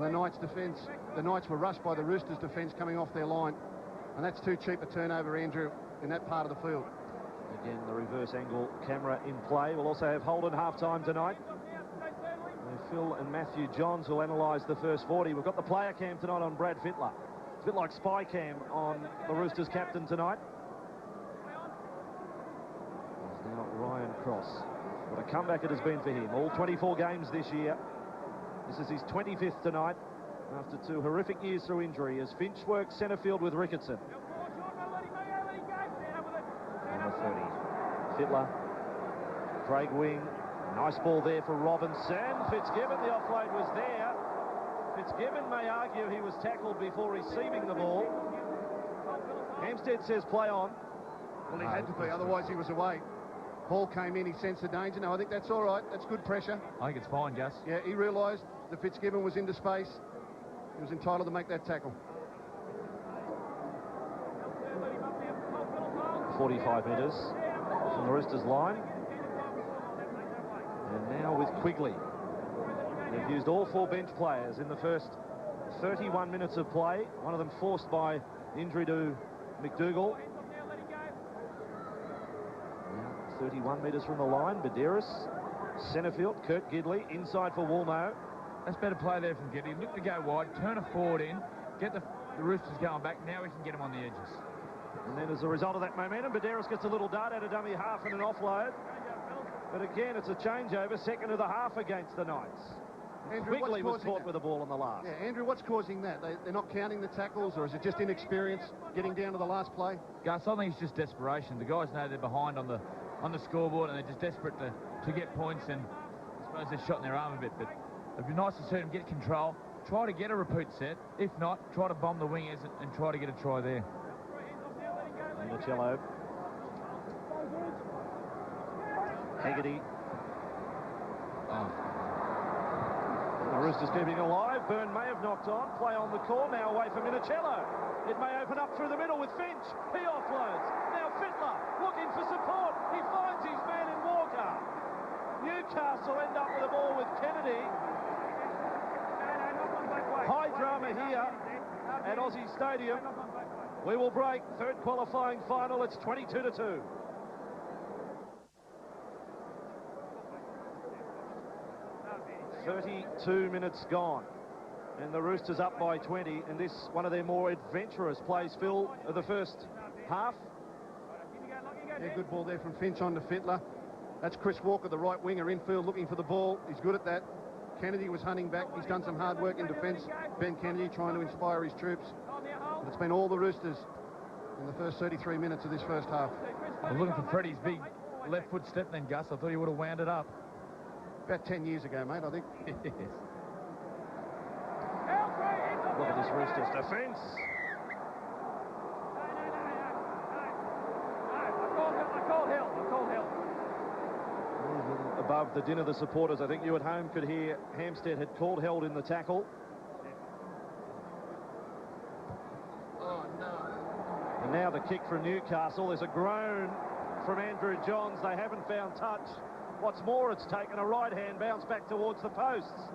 the Knights defence. The Knights were rushed by the Roosters defence coming off their line. And that's too cheap a turnover, Andrew, in that part of the field. Again, the reverse angle camera in play. We'll also have Holden half-time tonight. Phil and Matthew Johns will analyse the first 40. We've got the player cam tonight on Brad Fittler. It's a bit like spy cam on the Roosters captain tonight. There's now Ryan Cross. What a comeback it has been for him. All 24 games this year. This is his 25th tonight after 2 horrific years through injury as Finch works centre field with Ricketson. Number 30. Fittler. Craig Wing. Nice ball there for Robinson. Fitzgibbon, the offload was there. Fitzgibbon may argue he was tackled before receiving the ball. Hampstead says play on. Well, he had to be, otherwise he was away. Hall came in, he sensed the danger. No, I think that's all right. That's good pressure. I think it's fine, Gus. Yeah, he realised that Fitzgibbon was into space. He was entitled to make that tackle. 45 metres from the Roosters line. And now with Quigley. They've used all 4 bench players in the first 31 minutes of play, one of them forced by injury to McDougall. 31 metres from the line, Badeiros, centrefield, Kurt Gidley, inside for Woolnough. That's better play there from Gidley. Look to go wide, turn a forward in, get the Roosters going back. Now we can get them on the edges. And then as a result of that momentum, Badeiros gets a little dart out of dummy half and an offload. But again, it's a changeover, second of the half against the Knights. Andrew, Quigley was caught with the ball on the last. Yeah, Andrew, what's causing that? They're not counting the tackles, or is it just inexperience getting down to the last play? Gus, I think it's just desperation. The guys know they're behind on the scoreboard, and they're just desperate to get points, and I suppose they're shot in their arm a bit, but it'd be nice to see them get control, try to get a repeat set. If not, try to bomb the wingers and try to get a try there. Minicello. Haggerty. The Roosters keeping alive. Byrne may have knocked on. Play on the call. Now away from Minicello. It may open up through the middle with Finch. He offloads. Now Fittler looking for support. He finds his man in Walker. Newcastle end up with the ball with Kennedy. High drama here at Aussie Stadium. We will break. Third qualifying final. It's 22-2. "32 minutes gone, and the Roosters up by 20, and this one of their more adventurous plays, Phil, of the first half. Yeah, good ball there from Finch on to Fittler. That's Chris Walker, the right winger, infield, looking for the ball. He's good at that. Kennedy was hunting back. He's done some hard work in defence. Ben Kennedy trying to inspire his troops. But it's been all the Roosters in the first 33 minutes of this first half. I was looking for Freddie's big left foot step then, Gus. I thought he would have wound it up. About 10 years ago, mate, I think. Yes. Look at this Roosters defence. I called Hill. Above the din of the supporters, I think you at home could hear Hampstead had called held in the tackle. Oh, no. And now the kick from Newcastle. There's a groan from Andrew Johns. They haven't found touch. What's more, it's taken a right-hand bounce back towards the posts.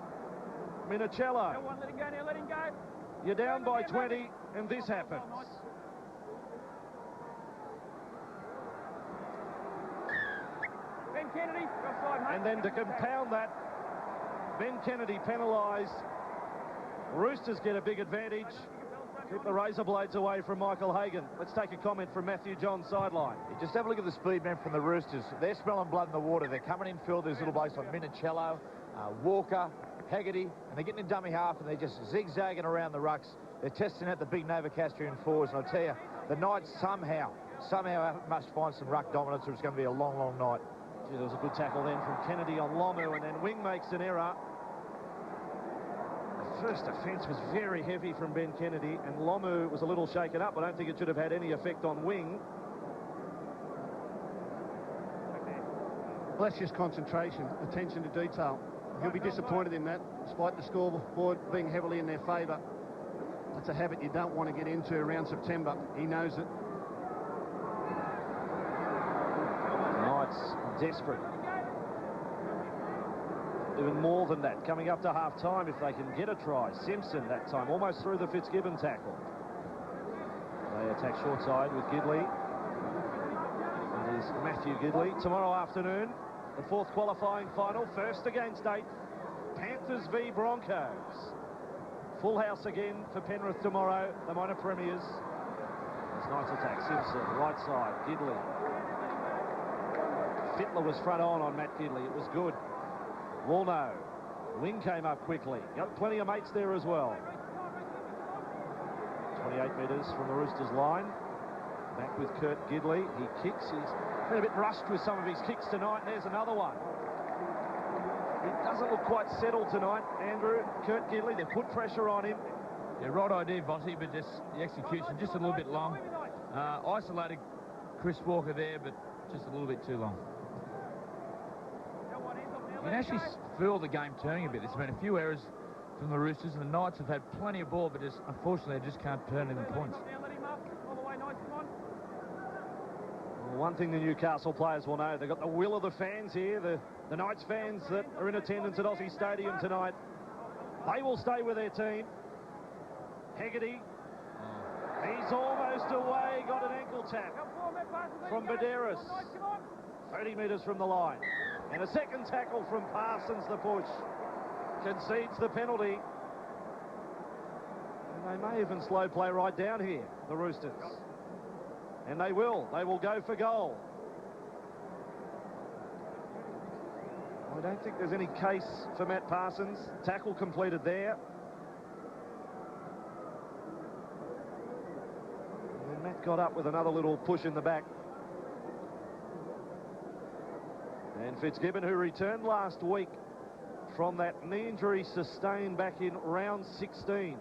Minicello. Let him go now, let him go. You're down by 20, and this happens. Ben Kennedy, offside, mate. And then to compound that, Ben Kennedy penalised. Roosters get a big advantage. Keep the razor blades away from Michael Hagan. Let's take a comment from Matthew John sideline. Just have a look at the speed, man, from the Roosters. They're smelling blood in the water. They're coming in field. There's little blokes like Minicello, Walker, Haggerty, and they're getting in dummy half, and they're just zigzagging around the rucks. They're testing out the big Novocastrian forwards, and I'll tell you, the Knights somehow must find some ruck dominance, or it's going to be a long, long night. Gee, there was a good tackle then from Kennedy on Lomu, and then Wing makes an error. The first offence was very heavy from Ben Kennedy, and Lomu was a little shaken up. I don't think it should have had any effect on Wing. Well, that's just concentration, attention to detail. He'll be disappointed in that, despite the scoreboard being heavily in their favour. That's a habit you don't want to get into around September. He knows it. Knights desperate. Even more than that, coming up to half-time if they can get a try. Simpson that time, almost through the Fitzgibbon tackle. They attack short side with Gidley. It is Matthew Gidley. Tomorrow afternoon, the fourth qualifying final, first against 8th. Panthers v Broncos. Full house again for Penrith tomorrow, the minor premiers. It's Knights attack, Simpson, right side, Gidley. Fittler was front on Matt Gidley, it was good. Woolnough, Wing came up quickly. Got plenty of mates there as well. 28 metres from the Roosters line. Back with Kurt Gidley. He kicks. He's been a bit rushed with some of his kicks tonight. There's another one. He doesn't look quite settled tonight, Andrew. Kurt Gidley, they put pressure on him. Yeah, right idea, Bossy, but just the execution just a little bit long. Isolated Chris Walker there, but just a little bit too long. You can actually feel the game turning a bit. There's been a few errors from the Roosters, and the Knights have had plenty of ball, but just unfortunately they just can't turn it into points. One thing the Newcastle players will know, they've got the will of the fans here, the Knights fans that are in attendance at Aussie Stadium tonight. They will stay with their team. Hegarty, he's almost away, got an ankle tap from Badeiros, 30 metres from the line. And a second tackle from Parsons, the push, concedes the penalty. And they may even slow play right down here, the Roosters. And they will go for goal. I don't think there's any case for Matt Parsons. Tackle completed there. And then Matt got up with another little push in the back. And Fitzgibbon, who returned last week from that knee injury sustained back in round 16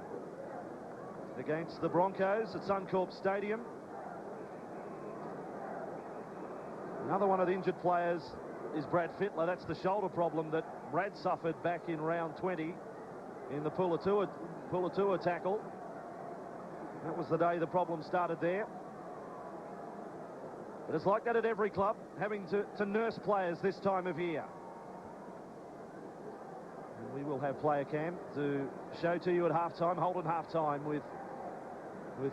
against the Broncos at Suncorp Stadium. Another one of the injured players is Brad Fittler. That's the shoulder problem that Brad suffered back in round 20 in the Pulatua tackle. That was the day the problem started there. But it's like that at every club, having to nurse players this time of year. And we will have player cam to show to you at halftime, Holden halftime with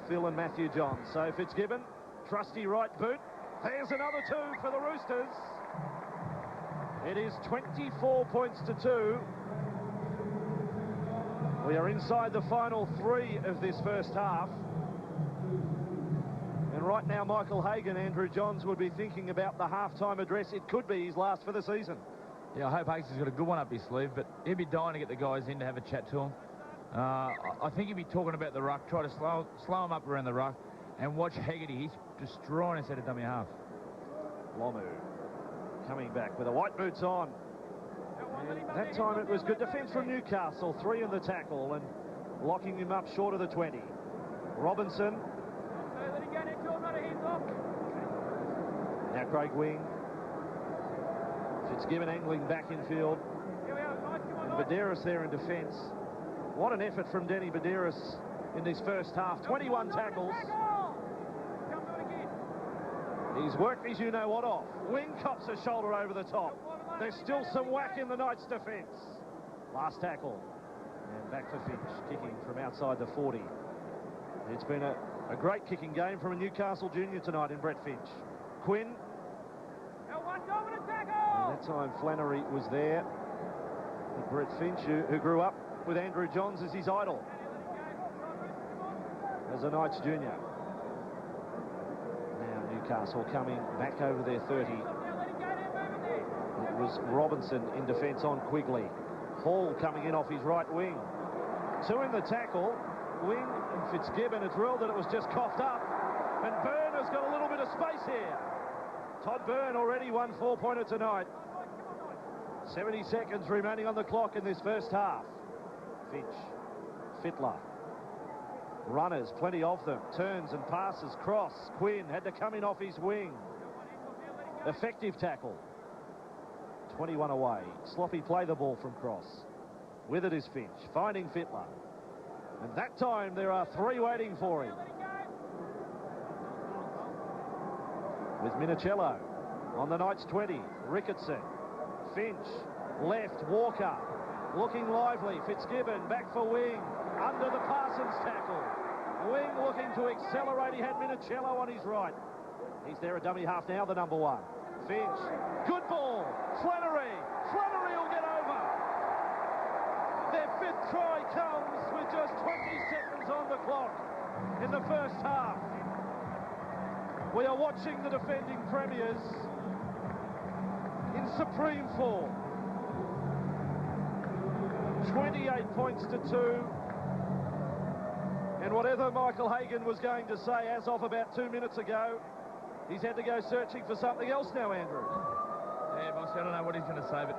Phil and Matthew Johns. So Fitzgibbon, trusty right boot. There's another 2 for the Roosters. It is 24 points to 2. We are inside the final 3 of this first half. And right now, Michael Hagan, Andrew Johns would be thinking about the halftime address. It could be his last for the season. Yeah, I hope Hagan's got a good one up his sleeve, but he'll be dying to get the guys in to have a chat to him. I think he'll be talking about the ruck, try to slow him up around the ruck, and watch Hegarty. He's destroying us at a dummy half. Lomu coming back with the white boots on. And that time it was good defence from Newcastle. 3 in the tackle and locking him up short of the 20. Robinson. Now Craig Wing. Fitzgibbon angling back in field. And Badeiros there in defence. What an effort from Denny Badeiros in this first half. 21 tackles. He's worked his you-know-what off. Wing cops a shoulder over the top. There's still some whack in the Knights' defence. Last tackle. And back for Finch, kicking from outside the 40. It's been a great kicking game from a Newcastle junior tonight in Brett Finch. Quinn. And that time Flannery was there. And Brett Finch, who grew up with Andrew Johns as his idol as a Knights junior. Newcastle coming back over their 30. It was Robinson in defence on Quigley. Hall coming in off his right wing. 2 in the tackle. Wing and Fitzgibbon. It's ruled that it was just coughed up. And Byrne has got a little bit of space here. Todd Byrne already won 4-pointer tonight. 70 seconds remaining on the clock in this first half. Finch. Fittler. Runners, plenty of them. Turns and passes, cross. Quinn had to come in off his wing. Effective tackle. 21 away. Sloppy play the ball from cross. With it is Finch, finding Fittler. And that time there are 3 waiting for him. With Minicello on the Knights 20. Ricketson. Finch. Left. Walker. Looking lively. Fitzgibbon back for Wing. Under the Parsons tackle. Wing looking to accelerate. He had Minicello on his right. He's there a dummy half now, the number 1. Finch. Good ball. Flannery. Flannery will get over. Their 5th try comes with just 20 seconds on the clock in the first half. We are watching the defending premiers in supreme form. 28 points to 2. And whatever Michael Hagan was going to say as of about 2 minutes ago, he's had to go searching for something else now, Andrew. Yeah, boss, I don't know what he's going to say, but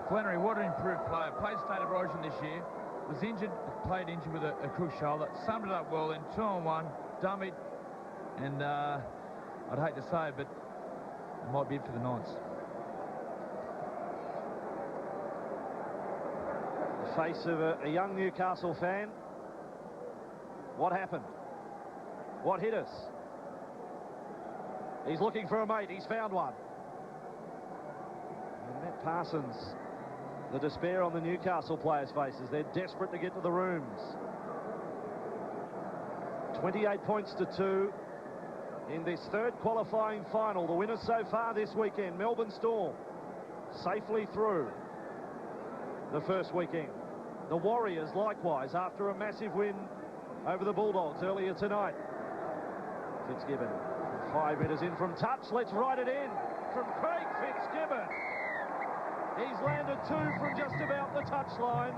Flannery, what an improved player. Played State of Origin this year, was injured, played injured with a crook shoulder, summed it up well in 2-on-1, dummied, and I'd hate to say it, but it might be it for the Knights. The face of a young Newcastle fan. What happened? What hit us? He's looking for a mate. He's found one. And Matt Parsons, the despair on the Newcastle players' faces. They're desperate to get to the rooms. 28 points to 2 in this third qualifying final. The winners so far this weekend, Melbourne Storm, safely through the first weekend. The Warriors, likewise, after a massive win over the Bulldogs earlier tonight. Fitzgibbon, 5 metres in from touch. Let's write it in from Craig Fitzgibbon. He's landed 2 from just about the touchline.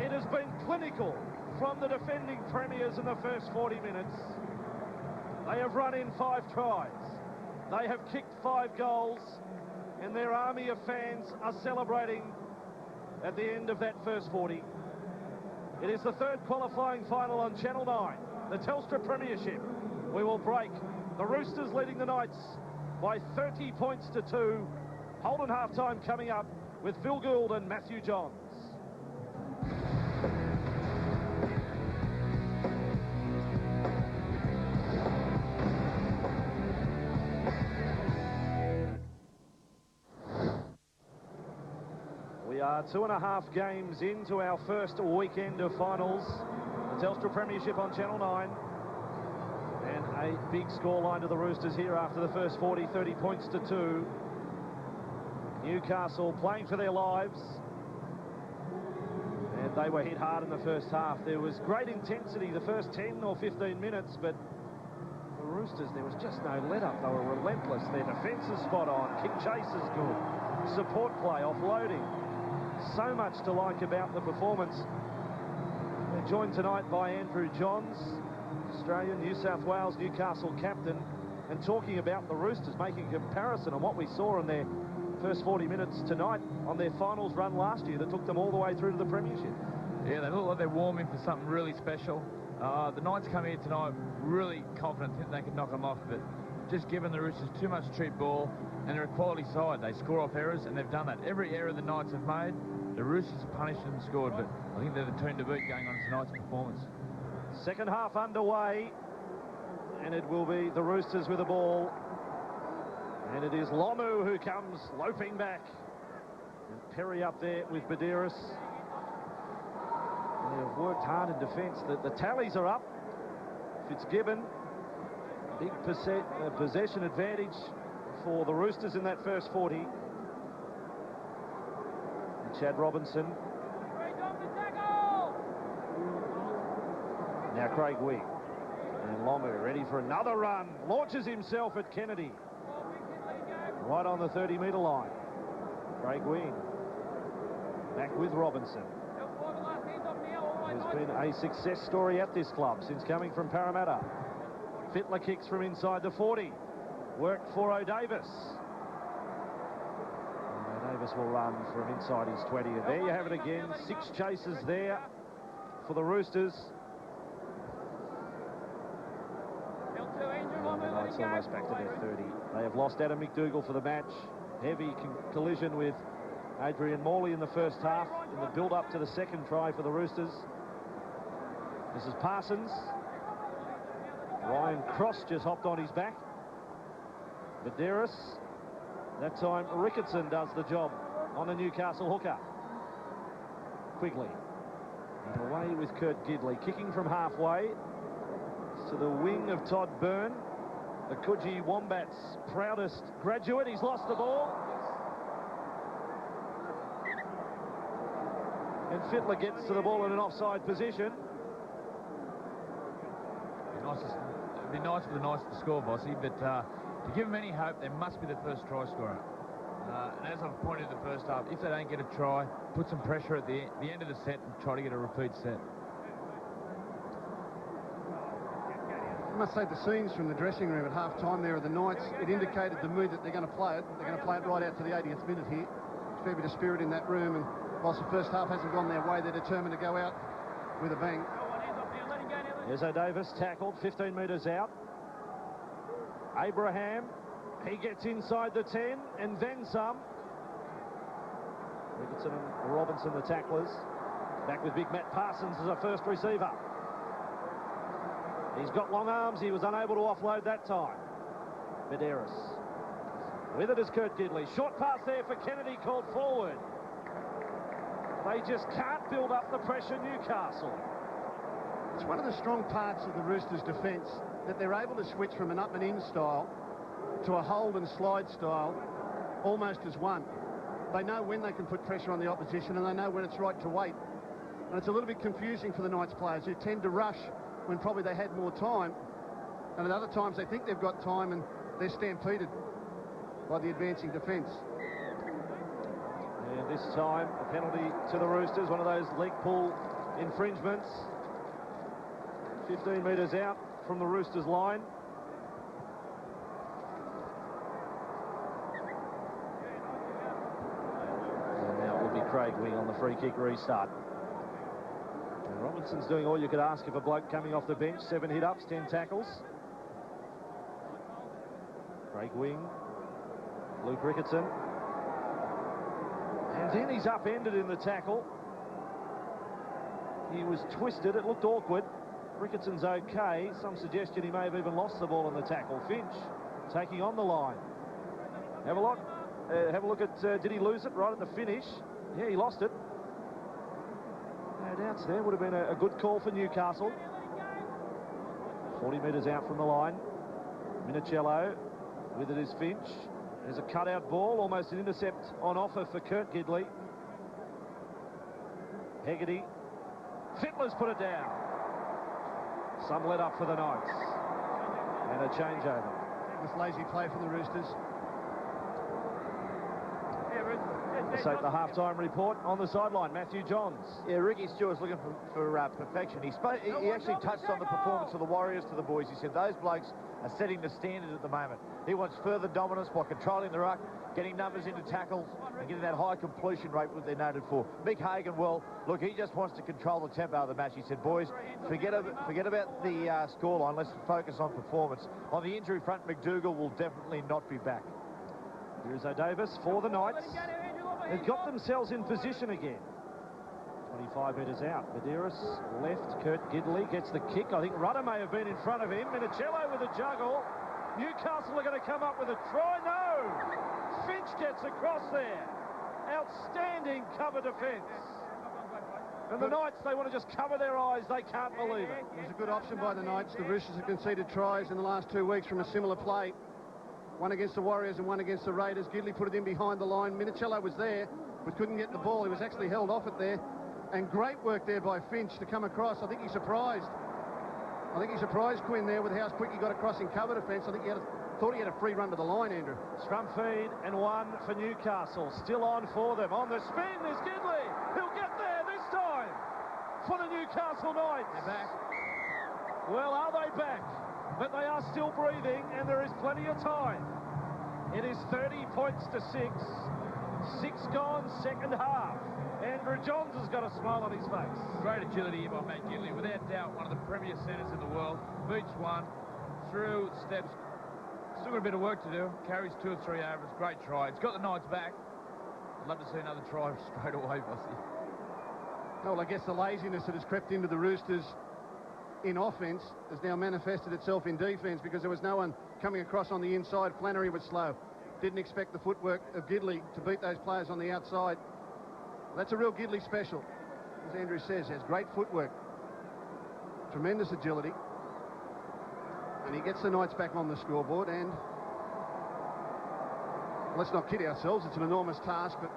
It has been clinical from the defending premiers in the first 40 minutes. They have run in 5 tries. They have kicked 5 goals, and their army of fans are celebrating at the end of that first 40. It is the third qualifying final on Channel 9, the Telstra Premiership. We will break. The Roosters leading the Knights by 30 points to 2. Holden halftime coming up with Phil Gould and Matthew Johns. We are 2.5 games into our first weekend of finals. The Telstra Premiership on Channel 9. And a big scoreline to the Roosters here after the first 40, 30 points to 2. Newcastle playing for their lives. And they were hit hard in the first half. There was great intensity the first 10 or 15 minutes, but the Roosters, there was just no let-up. They were relentless. Their defence is spot on. Kick chase is good. Support play, offloading. So much to like about the performance. We're joined tonight by Andrew Johns, Australian, New South Wales, Newcastle captain, and talking about the Roosters, making a comparison on what we saw in their first 40 minutes tonight on their finals run last year that took them all the way through to the Premiership. Yeah, they look like they're warming for something really special. The Knights come here tonight really confident, think they can knock them off, but just given the Roosters too much cheap ball, and they're a quality side. They score off errors, and they've done that. Every error the Knights have made, the Roosters punished and scored, but I think they're the team to beat going on tonight's performance. Second half underway, and it will be the Roosters with the ball. And it is Lomu who comes loping back. And Perry up there with Badiris. They have worked hard in defence. The tallies are up. Fitzgibbon, big possession advantage for the Roosters in that first 40. And Chad Robinson. Now Craig Wing. And Lomu ready for another run. Launches himself at Kennedy. Right on the 30-metre line. Craig Wing. Back with Robinson. There's been a success story at this club since coming from Parramatta. Fittler kicks from inside the 40. Worked for O'Davis. And O'Davis will run from inside his 20. And there you have it again. 6 chases there for the Roosters. It's almost back to their 30. They have lost Adam McDougall for the match. Heavy collision with Adrian Morley in the first half in the build-up to the second try for the Roosters. This is Parsons. Ryan Cross just hopped on his back. Badiris. That time Ricketson does the job on the Newcastle hooker. Quigley. And away with Kurt Gidley. Kicking from halfway to the wing of Todd Byrne. The Coogee Wombats' proudest graduate. He's lost the ball. And Fittler gets to the ball in an offside position. It'd be nice for the Knights to score, Bossy, but to give them any hope, they must be the first try scorer. And as I've pointed in the first half, if they don't get a try, put some pressure at the end of the set and try to get a repeat set. I must say the scenes from the dressing room at half-time there of the Knights, it indicated the mood that they're going to play it. They're going to play it right out to the 80th minute here. There's a fair bit of spirit in that room, and whilst the first half hasn't gone their way, they're determined to go out with a bang. Here's O'Davis, tackled 15 metres out. Abraham, he gets inside the 10 and then some. Ricketson and Robinson, the tacklers. Back with big Matt Parsons as a first receiver. He's got long arms. He was unable to offload that time. Medeiros. With it is Kurt Gidley. Short pass there for Kennedy, called forward. They just can't build up the pressure, Newcastle. It's one of the strong parts of the Roosters' defence that they're able to switch from an up and in style to a hold and slide style almost as one. They know when they can put pressure on the opposition, and they know when it's right to wait. And it's a little bit confusing for the Knights players, who tend to rush when probably they had more time, and at other times they think they've got time and they're stampeded by the advancing defence. And this time a penalty to the Roosters, one of those leg pull infringements. 15 metres out from the Roosters line. And now it will be Craig Wing on the free kick restart. And Robinson's doing all you could ask of a bloke coming off the bench. 7 hit-ups, 10 tackles. Craig Wing, Luke Ricketson. And then he's upended in the tackle. He was twisted, it looked awkward. Ricketson's okay. Some suggestion he may have even lost the ball in the tackle. Finch taking on the line. Have a look at, did he lose it right at the finish? Yeah, he lost it. No doubts there. Would have been a good call for Newcastle. 40 metres out from the line. Minicello, with it is Finch. There's a cutout ball, almost an intercept on offer for Kurt Gidley. Hegarty. Fittler's put it down. Some let up for the Knights. And a changeover. This lazy play from the Roosters. Let's take the half-time report on the sideline. Matthew Johns. Yeah, Ricky Stewart's looking for perfection. He actually touched on the performance of the Warriors to the boys. He said those blokes are setting the standard at the moment. He wants further dominance by controlling the ruck, getting numbers into tackles, and getting that high completion rate that they're noted for. Mick Hagan, well, look, he just wants to control the tempo of the match. He said, boys, forget about the scoreline. Let's focus on performance. On the injury front, McDougall will definitely not be back. Here's O'Davis for the Knights. They've got themselves in position again. 25 metres out. Medeiros left. Kurt Gidley gets the kick. I think Rudder may have been in front of him. Minicello with a juggle. Newcastle are going to come up with a try. No! Finch gets across there. Outstanding cover defence. And the Knights, they want to just cover their eyes. They can't believe it. It was a good option by the Knights. The Roosters have conceded tries in the last 2 weeks from a similar play. One against the Warriors and one against the Raiders. Gidley put it in behind the line. Minicello was there, but couldn't get the ball. He was actually held off it there. And great work there by Finch to come across. I think he surprised Quinn there with how quick he got across in cover defence. I think thought he had a free run to the line, Andrew. Scrum feed and one for Newcastle. Still on for them. On the spin is Gidley. He'll get there this time for the Newcastle Knights. They're back. Well, are they back? But they are still breathing, and there is plenty of time. It is 30 points to 6. 6 gone, second half. Andrew Johns has got a smile on his face. Great agility here by Matt Gidley. Without doubt, one of the premier centres in the world. Beats one, through, steps. Still got a bit of work to do. Carries 2 or 3 overs. Great try. It's got the Knights back. I'd love to see another try straight away, Bossy. Well, I guess the laziness that has crept into the Roosters in offence has now manifested itself in defence, because there was no one coming across on the inside. Flannery was slow. Didn't expect the footwork of Gidley to beat those players on the outside. That's a real Gidley special. As Andrew says, he has great footwork. Tremendous agility. And he gets the Knights back on the scoreboard, and let's not kid ourselves, it's an enormous task, but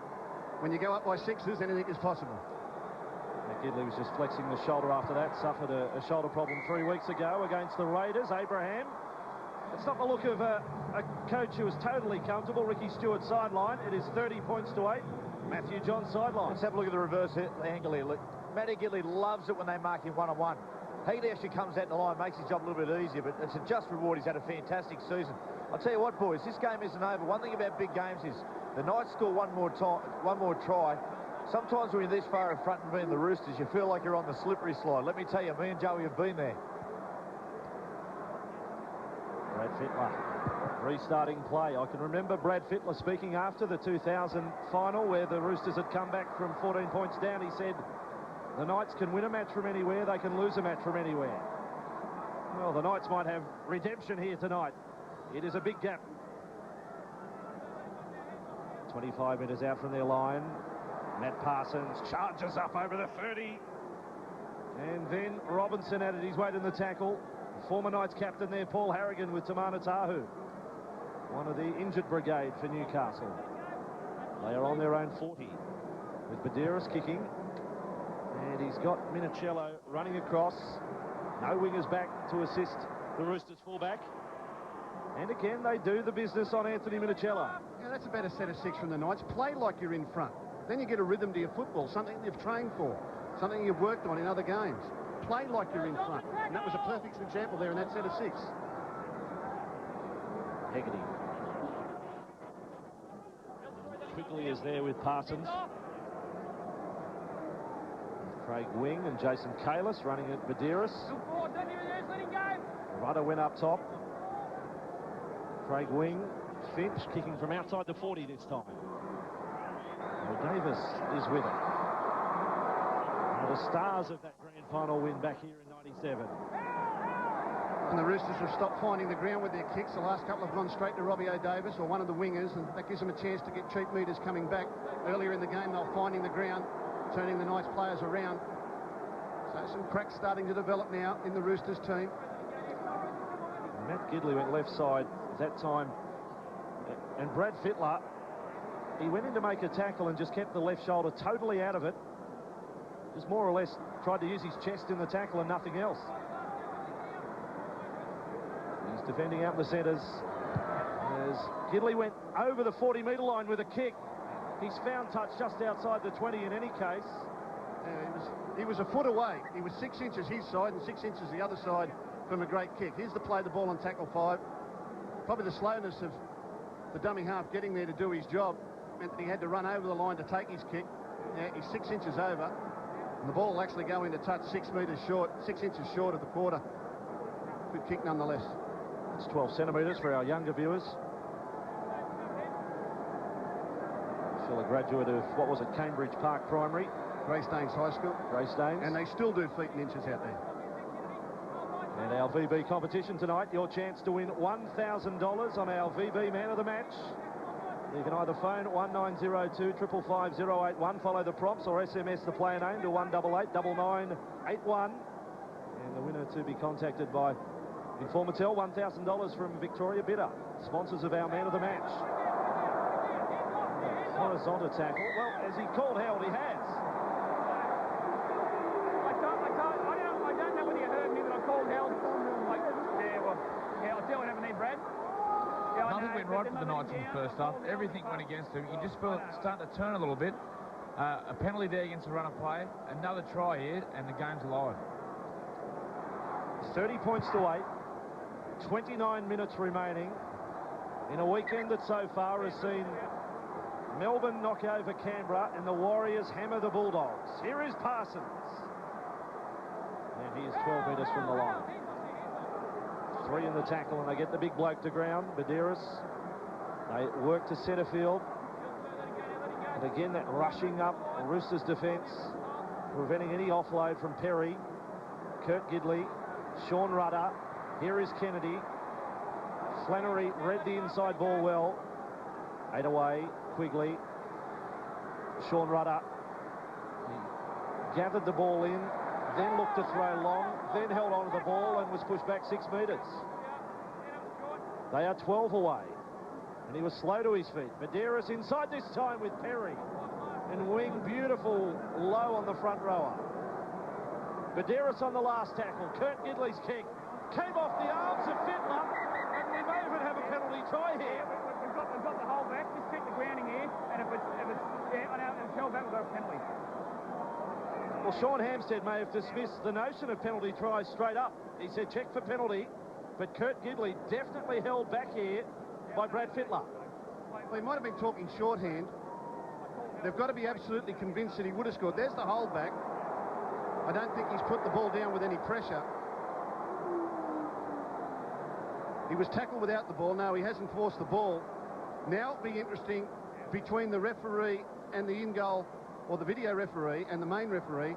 when you go up by 6s, anything is possible. Gidley was just flexing the shoulder after that. Suffered a shoulder problem 3 weeks ago against the Raiders. Abraham. It's not the look of a coach who is totally comfortable. Ricky Stewart sideline. It is 30 points to 8. Matthew John sideline. Let's have a look at the reverse angle here. Look, Matty Gidley loves it when they mark him one-on-one. Hegarty actually comes out in the line, makes his job a little bit easier, but it's a just reward. He's had a fantastic season. I'll tell you what, boys, this game isn't over. One thing about big games is the Knights score one more try. Sometimes when you're this far in front and being the Roosters, you feel like you're on the slippery slide. Let me tell you, me and Joey have been there. Brad Fittler restarting play. I can remember Brad Fittler speaking after the 2000 final where the Roosters had come back from 14 points down. He said, the Knights can win a match from anywhere, they can lose a match from anywhere. Well, the Knights might have redemption here tonight. It is a big gap. 25 metres out from their line. Matt Parsons charges up over the 30. And then Robinson added his weight in the tackle. Former Knights captain there, Paul Harrigan, with Tamana Tahu, one of the injured brigade for Newcastle. They are on their own 40, with Badiris kicking. And he's got Minicello running across. No wingers back to assist the Roosters fullback. And again, they do the business on Anthony Minicello. Yeah, that's a better set of six from the Knights. Play like you're in front. Then you get a rhythm to your football, something you've trained for, something you've worked on in other games. Play like you're in front. And that was a perfect example there in that set of six. Hegarty. Quigley is there with Parsons. Craig Wing and Jason Kalis running at Badiris. Rudder went up top. Craig Wing, Finch kicking from outside the 40 this time. Well, Davis is with it. Now the stars of that grand final win back here in '97. And the Roosters have stopped finding the ground with their kicks. The last couple have gone straight to Robbie O'Davis or one of the wingers, and that gives them a chance to get cheap meters coming back. Earlier in the game, they were finding the ground, turning the Knights players around. So some cracks starting to develop now in the Roosters team. Matt Gidley went left side at that time, and Brad Fittler, he went in to make a tackle and just kept the left shoulder totally out of it. Just more or less tried to use his chest in the tackle and nothing else. He's defending out in the centres as Gidley went over the 40-metre line with a kick. He's found touch just outside the 20 in any case. Yeah, he was a foot away. He was 6 inches his side and 6 inches the other side from a great kick. Here's the play the ball on tackle 5. Probably the slowness of the dummy half getting there to do his job meant that he had to run over the line to take his kick. Yeah, he's 6 inches over, and the ball will actually go into touch 6 metres short, 6 inches short of the quarter. Good kick nonetheless. It's 12 centimetres for our younger viewers. Still a graduate of, what was it, Cambridge Park Primary. Greystanes High School. Greystanes. And they still do feet and inches out there. And our VB competition tonight, your chance to win $1,000 on our VB Man of the Match. You can either phone 1902 555 081, follow the prompts, or SMS the player name to 188 9981. And the winner to be contacted by Informatel. $1,000 from Victoria Bitter, sponsors of our Man of the Match. Horizontal tackle. Well, as he called Howard, he has. I don't know whether you heard me, but I called Howard. Yeah, I'll tell you what happened there, Brad. Yeah, Nothing went right for the Knights in the first half. Everything went against them. You just feel it starting to turn a little bit. A penalty there against the runner play. Another try here, and the game's alive. 30 points to 8. 29 minutes remaining in a weekend that so far has seen Melbourne knock over Canberra and the Warriors hammer the Bulldogs. Here is Parsons. And he is 12 metres from the line. 3 in the tackle, and they get the big bloke to ground, Badiris. They work to centre field. And again, that rushing up the Roosters' defence, preventing any offload from Perry. Kurt Gidley, Sean Rudder. Here is Kennedy. Flannery read the inside ball well. 8 away, Quigley. Sean Rudder. He gathered the ball in, then looked to throw long, then held on to the ball and was pushed back 6 metres. They are 12 away, and he was slow to his feet. Badiris inside this time with Perry. And Wing, beautiful low on the front rower. Badiris on the last tackle. Kurt Gidley's kick came off the arms of Fittler, and we may even have a penalty try here. We've got the hole back. Just check the grounding here, and if it's held back, we've got a penalty. Well, Sean Hampstead may have dismissed the notion of penalty tries straight up. He said check for penalty, but Kurt Gidley definitely held back here by Brad Fittler. Well, he might have been talking shorthand. They've got to be absolutely convinced that he would have scored. There's the holdback. I don't think he's put the ball down with any pressure. He was tackled without the ball. No, he hasn't forced the ball. Now it'll be interesting between the referee and the in-goal, or the video referee and the main referee,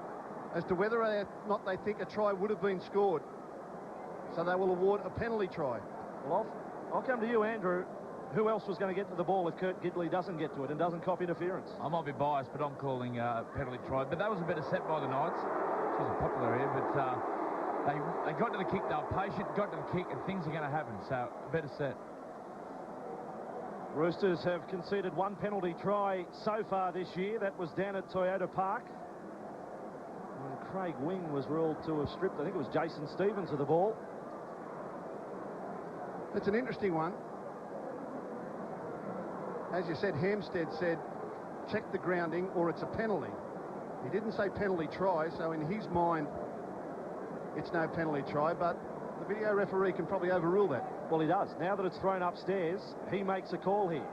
as to whether or not they think a try would have been scored. So they will award a penalty try. Well, I'll come to you, Andrew. Who else was going to get to the ball if Kurt Gidley doesn't get to it and doesn't cop interference? I might be biased, but I'm calling penalty try. But that was a better set by the Knights. It wasn't popular here, but they got to the kick. They were patient, got to the kick, and things are going to happen. So a better set. Roosters have conceded one penalty try so far this year. That was down at Toyota Park. And Craig Wing was ruled to have stripped, I think it was Jason Stevens of the ball. It's an interesting one. As you said, Hampstead said, check the grounding or it's a penalty. He didn't say penalty try, so in his mind, it's no penalty try, but the video referee can probably overrule that. Well, he does. Now that it's thrown upstairs, he makes a call here.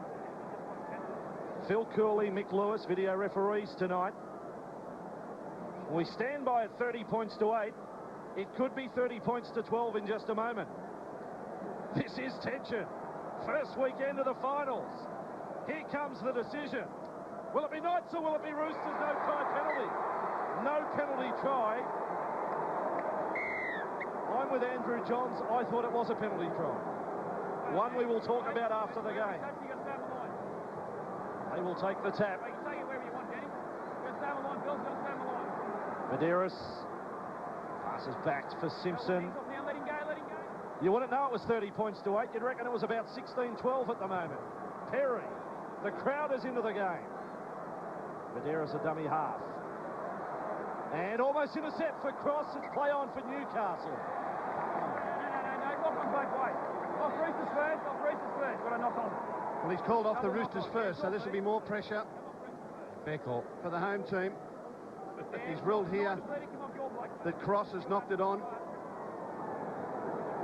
Phil Cooley, Mick Lewis, video referees tonight. We stand by at 30 points to 8. It could be 30 points to 12 in just a moment. This is tension. First weekend of the finals. Here comes the decision. Will it be Knights or will it be Roosters? No try penalty. No penalty try. I'm with Andrew Johns. I thought it was a penalty try. One we will talk about after the game. They will take the tap. Medeiros passes back for Simpson. You wouldn't know it was 30 points to 8. You'd reckon it was about 16-12 at the moment. Perry. The crowd is into the game. Medeiros a dummy half. And almost intercept for Cross. It's play on for Newcastle. Off Roosters first. Got a knock on. Well, he's called off the Roosters first, so this will be more pressure. Fair call. For the home team. He's ruled here that Cross has knocked it on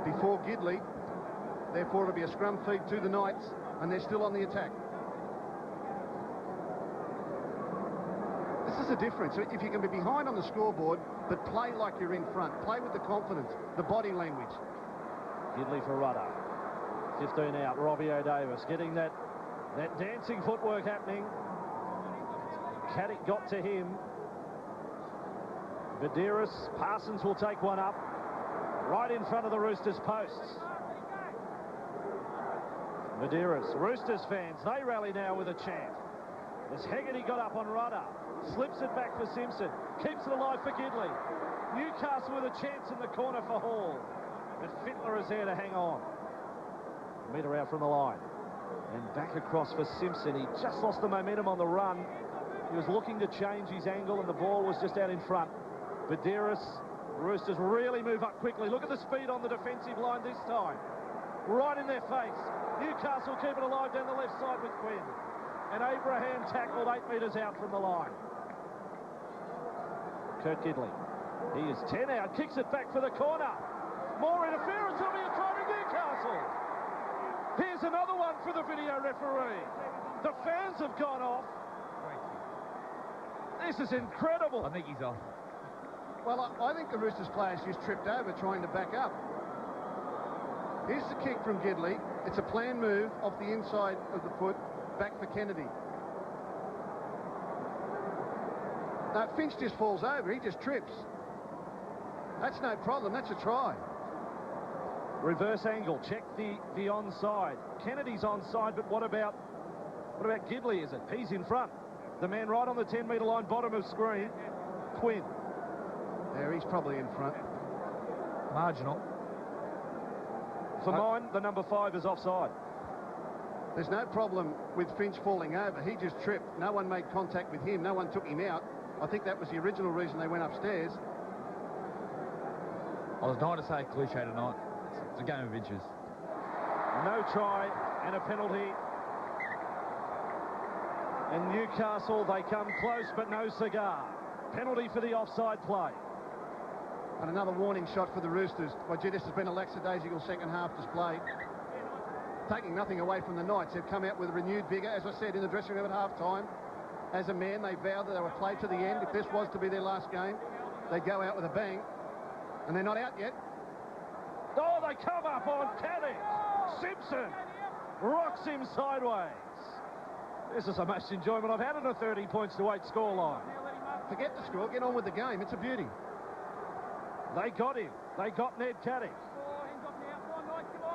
before Gidley. Therefore, it'll be a scrum feed to the Knights, and they're still on the attack. This is the difference. If you can be behind on the scoreboard, but play like you're in front, play with the confidence, the body language. Gidley for Rudder. 15 out. Robbie O'Davis getting that dancing footwork happening. Caddick got to him. Medeiros. Parsons will take one up right in front of the Roosters posts. Medeiros. Roosters fans, they rally now with a chant. As Hegarty got up on Rudder. Slips it back for Simpson. Keeps it alive for Gidley. Newcastle with a chance in the corner for Hall. But Fittler is there to hang on. A metre out from the line. And back across for Simpson. He just lost the momentum on the run. He was looking to change his angle and the ball was just out in front. Medeiros, Roosters really move up quickly. Look at the speed on the defensive line this time. Right in their face. Newcastle keep it alive down the left side with Quinn. And Abraham tackled 8 metres out from the line. Kurt Gidley. He is 10 out. Kicks it back for the corner. More interference. It'll be a try to Newcastle. Here's another one for the video referee. The fans have gone off. This is incredible. I think he's off. Well, I think the Roosters players just tripped over trying to back up. Here's the kick from Gidley. It's a planned move off the inside of the foot, back for Kennedy. No, Finch just falls over. He just trips. That's no problem. That's a try. Reverse angle. Check the onside. Kennedy's onside, but what about Gidley, is it? He's in front. The man right on the 10-metre line, bottom of screen. Quinn. There, he's probably in front. Marginal. For mine, the number 5 is offside. There's no problem with Finch falling over. He just tripped. No one made contact with him. No one took him out. I think that was the original reason they went upstairs. I was dying to say a cliche tonight. It's a game of inches. No try and a penalty. And Newcastle, they come close, but no cigar. Penalty for the offside play. And another warning shot for the Roosters. Well, gee, this has been a lackadaisical second half display. Taking nothing away from the Knights. They've come out with renewed vigour. As I said, in the dressing room at half-time, as a man, they vowed that they would play to the end. If this was to be their last game, they'd go out with a bang. And they're not out yet. Oh, they come up on Caddick. Simpson rocks him sideways. This is the most enjoyment I've had in a 30 points to 8 scoreline. Forget the score. Get on with the game. It's a beauty. They got him. They got Ned Caddick.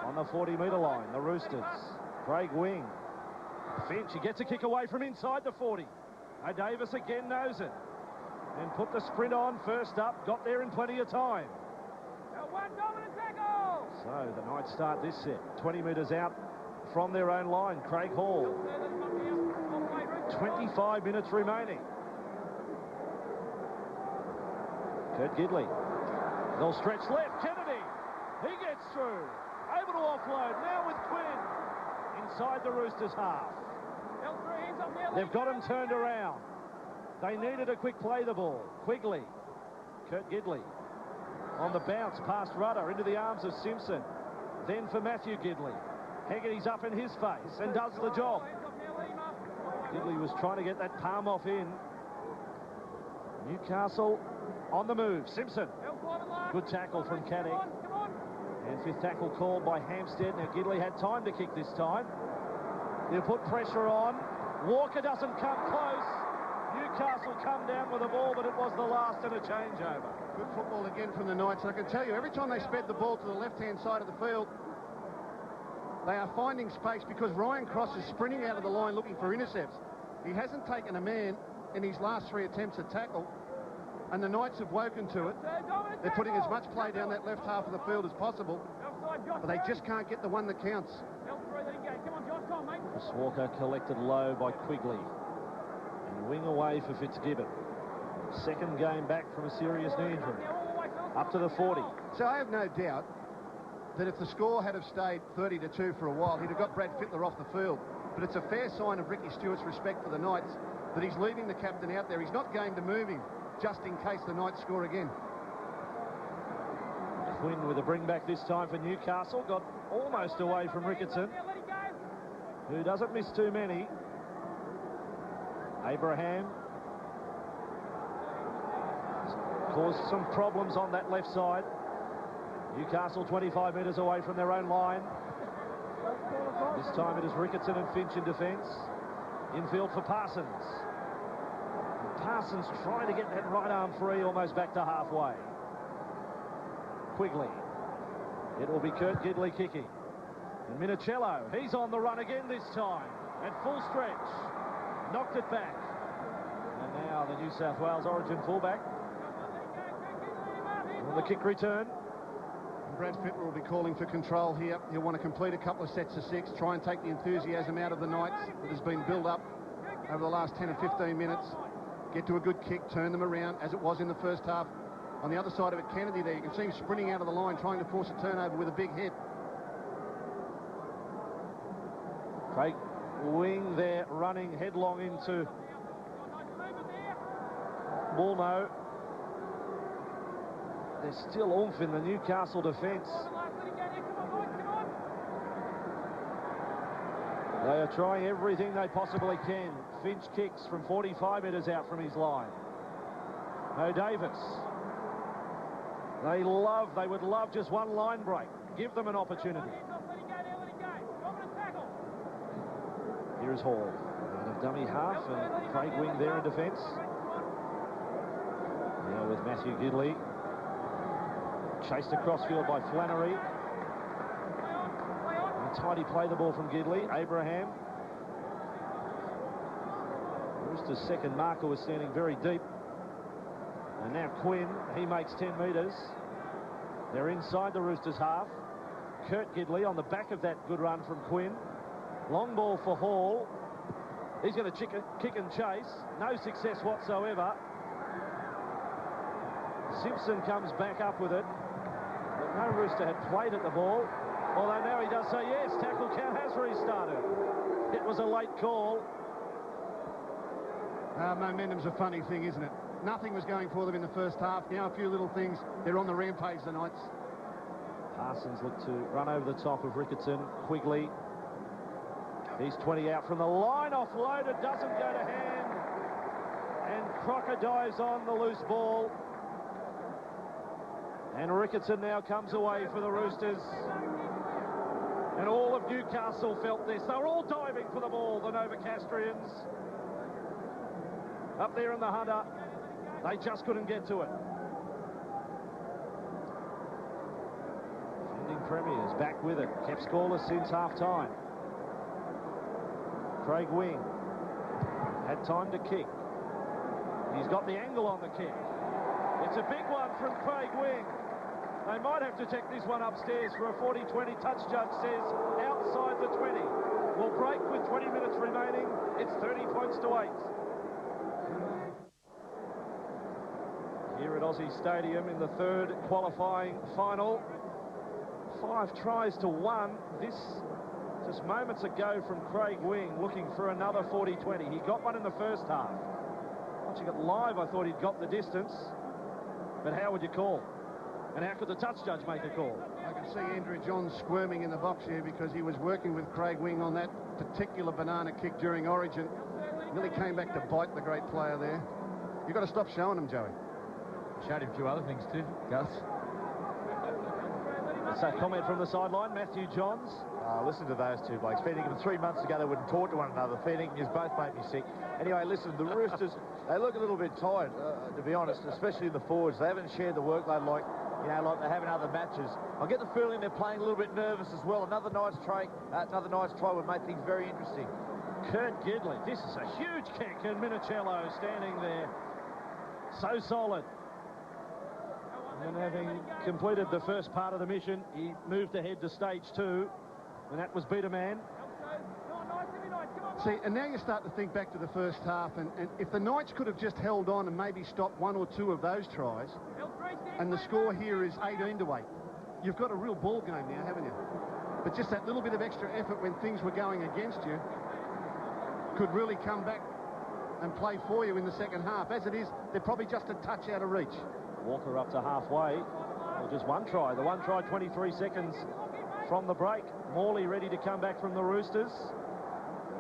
on the 40-metre line, the Roosters. Craig Wing. Finch, he gets a kick away from inside the 40. Davis again knows it. And put the sprint on first up. Got there in plenty of time. One dominant tackle! So the Knights start this set. 20 metres out from their own line. Craig Hall. 25 minutes remaining. Kurt Gidley. They'll stretch left. Kennedy. He gets through. Able to offload. Now with Quinn. Inside the Roosters half. They've got him turned around. They needed a quick play the ball. Quigley. Kurt Gidley. On the bounce past Rudder into the arms of Simpson. Then for Matthew Gidley. Hegarty's up in his face and does the job. Gidley was trying to get that palm off in. Newcastle on the move. Simpson. Good tackle from Caddick. And fifth tackle called by Hampstead. Now Gidley had time to kick this time. He'll put pressure on. Walker doesn't come close. Newcastle come down with the ball, but it was the last and a changeover. Good football again from the Knights. I can tell you, every time they sped the ball to the left-hand side of the field, they are finding space because Ryan Cross is sprinting out of the line looking for intercepts. He hasn't taken a man in his last 3 attempts at tackle, and the Knights have woken to it. They're putting as much play down that left half of the field as possible, but they just can't get the one that counts. Chris Walker collected low by Quigley. And wing away for Fitzgibbon. Second game back from a serious knee injury. Up to the 40. So I have no doubt that if the score had have stayed 30-2 for a while, he'd have got Brad Fittler off the field. But it's a fair sign of Ricky Stewart's respect for the Knights that he's leaving the captain out there. He's not game to move him just in case the Knights score again. Quinn with a bring back this time for Newcastle. Got almost away from Ricketson, who doesn't miss too many. Abraham caused some problems on that left side. Newcastle 25 metres away from their own line. This time it is Ricketson and Finch in defence. Infield for Parsons. And Parsons trying to get that right arm free, almost back to halfway. Quigley. It will be Kurt Gidley kicking. And Minicello, he's on the run again this time. At full stretch. Knocked it back. And now the New South Wales Origin fullback. On the kick return. And Brad Fittler will be calling for control here. He'll want to complete a couple of sets of 6, try and take the enthusiasm out of the Knights that has been built up over the last 10 or 15 minutes. Get to a good kick, turn them around as it was in the first half. On the other side of it, Kennedy there, you can see him sprinting out of the line, trying to force a turnover with a big hit. Craig Wing there, running headlong into Woolno. There's still oomph in the Newcastle defence. They are trying everything they possibly can. Finch kicks from 45 metres out from his line. No Davis. They would love just one line break. Give them an opportunity. Here is Hall. Out of dummy half, and Craig Wing there in defence. Now with Matthew Gidley. Chased across field by Flannery. And tidy play the ball from Gidley. Abraham. Roosters' second marker was standing very deep. And now Quinn, he makes 10 metres. They're inside the Roosters half. Kurt Gidley on the back of that good run from Quinn. Long ball for Hall. He's going to kick and chase. No success whatsoever. Simpson comes back up with it. But no Rooster had played at the ball. Although now he does say yes, tackle count has restarted. It was a late call. Momentum's a funny thing, isn't it? Nothing was going for them in the first half. Now a few little things. They're on the rampage, the Knights. Parsons looked to run over the top of Ricketson. Quigley. He's 20 out from the line. Offloaded. Doesn't go to hand. And Crocker dives on the loose ball. And Ricketson now comes away for the Roosters. And all of Newcastle felt this. They were all diving for the ball, the Novocastrians. Up there in the Hunter. They just couldn't get to it. Defending premiers, back with it. Kept scoreless since half-time. Craig Wing had time to kick. He's got the angle on the kick. It's a big one from Craig Wing. They might have to check this one upstairs for a 40-20. Touch judge says outside the 20. Will break with 20 minutes remaining. It's 30 points to 8. Here at Aussie Stadium in the third qualifying final. 5 tries to 1. This just moments ago from Craig Wing, looking for another 40-20. He got one in the first half. Watching it live, I thought he'd got the distance. But how would you call? And how could the touch judge make a call? I can see Andrew Johns squirming in the box here because he was working with Craig Wing on that particular banana kick during Origin. Really came back to bite the great player there. You've got to stop showing him, Joey. Showed him a few other things too, Gus. That's a comment from the sideline, Matthew Johns. Listen to those two blokes. Feeding them 3 months ago, they wouldn't talk to one another. Feeding you both make me sick. Anyway, listen, the Roosters, they look a little bit tired, to be honest, especially in the forwards. They haven't shared the workload like they have in other matches. I get the feeling they're playing a little bit nervous as well. Another night's try would make things very interesting. Kurt Gidley, this is a huge kick, and Minicello standing there, so solid. And having completed the first part of the mission, he moved ahead to stage 2, and that was beat a man. See, and now you start to think back to the first half, and if the Knights could have just held on and maybe stopped 1 or 2 of those tries, and the score here is 18-8, you've got a real ball game now, haven't you? But just that little bit of extra effort when things were going against you could really come back and play for you in the second half. As it is, they're probably just a touch out of reach. Walker up to halfway. Well, just one try. The one try, 23 seconds from the break. Morley ready to come back from the Roosters.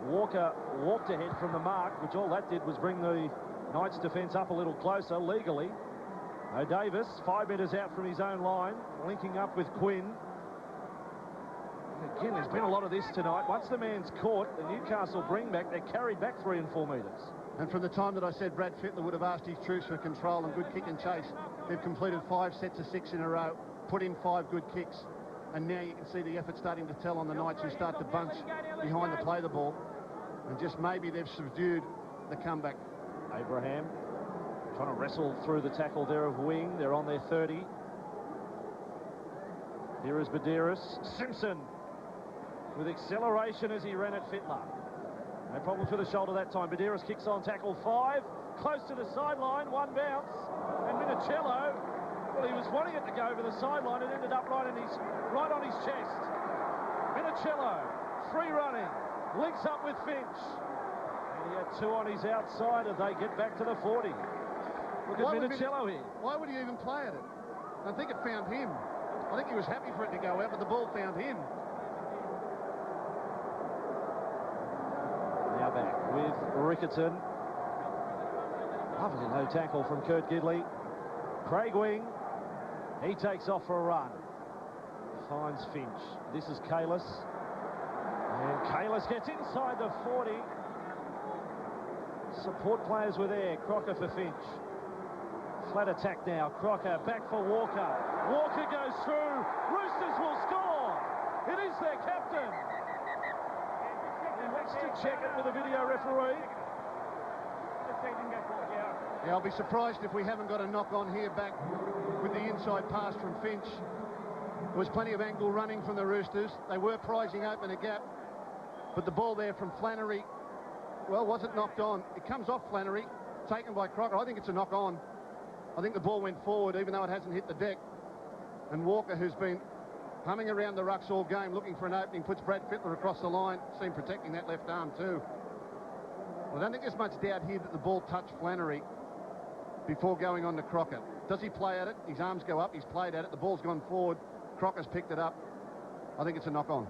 Walker walked ahead from the mark, which all that did was bring the Knights defence up a little closer legally. O'Davis, 5 metres out from his own line, linking up with Quinn. And again, there's been a lot of this tonight. Once the man's caught, the Newcastle bring back, they're carried back 3 and 4 metres. And from the time that I said Brad Fittler would have asked his troops for control and good kick and chase, they've completed 5 sets of 6 in a row, put in 5 good kicks, and now you can see the effort starting to tell on the Knights, who start to bunch behind the play the ball, and just maybe they've subdued the comeback. Abraham trying to wrestle through the tackle there of Wing. They're on their 30. Here is Badiris. Simpson with acceleration as he ran at Fittler. No problem for the shoulder that time. Badiris kicks on tackle 5. Close to the sideline. 1 bounce. And Minicello, well, he was wanting it to go over the sideline. It ended up right on his chest. Minicello, free running. Links up with Finch. And he had 2 on his outside as they get back to the 40. Look at Minicello here. Why would he even play at it? I think it found him. I think he was happy for it to go out, but the ball found him. Now back with Rickerton. Lovely low tackle from Kurt Gidley. Craig Wing. He takes off for a run. Finds Finch. This is Kalis. And Kalis gets inside the 40. Support players were there. Crocker for Finch. Flat attack now. Crocker back for Walker. Walker goes through. Roosters will score. It is their captain. He wants to check it with a video referee. Yeah, I'll be surprised if we haven't got a knock on here back with the inside pass from Finch. There was plenty of angle running from the Roosters. They were prizing open a gap, but the ball there from Flannery, well, wasn't knocked on. It comes off Flannery, taken by Crocker. I think it's a knock on. I think the ball went forward, even though it hasn't hit the deck. And Walker, who's been humming around the rucks all game, looking for an opening, puts Brad Fittler across the line, seen protecting that left arm too. Well, I don't think there's much doubt here that the ball touched Flannery before going on to Crocker. Does he play at it? His arms go up, he's played at it, the ball's gone forward, Crocker's picked it up. I think it's a knock on.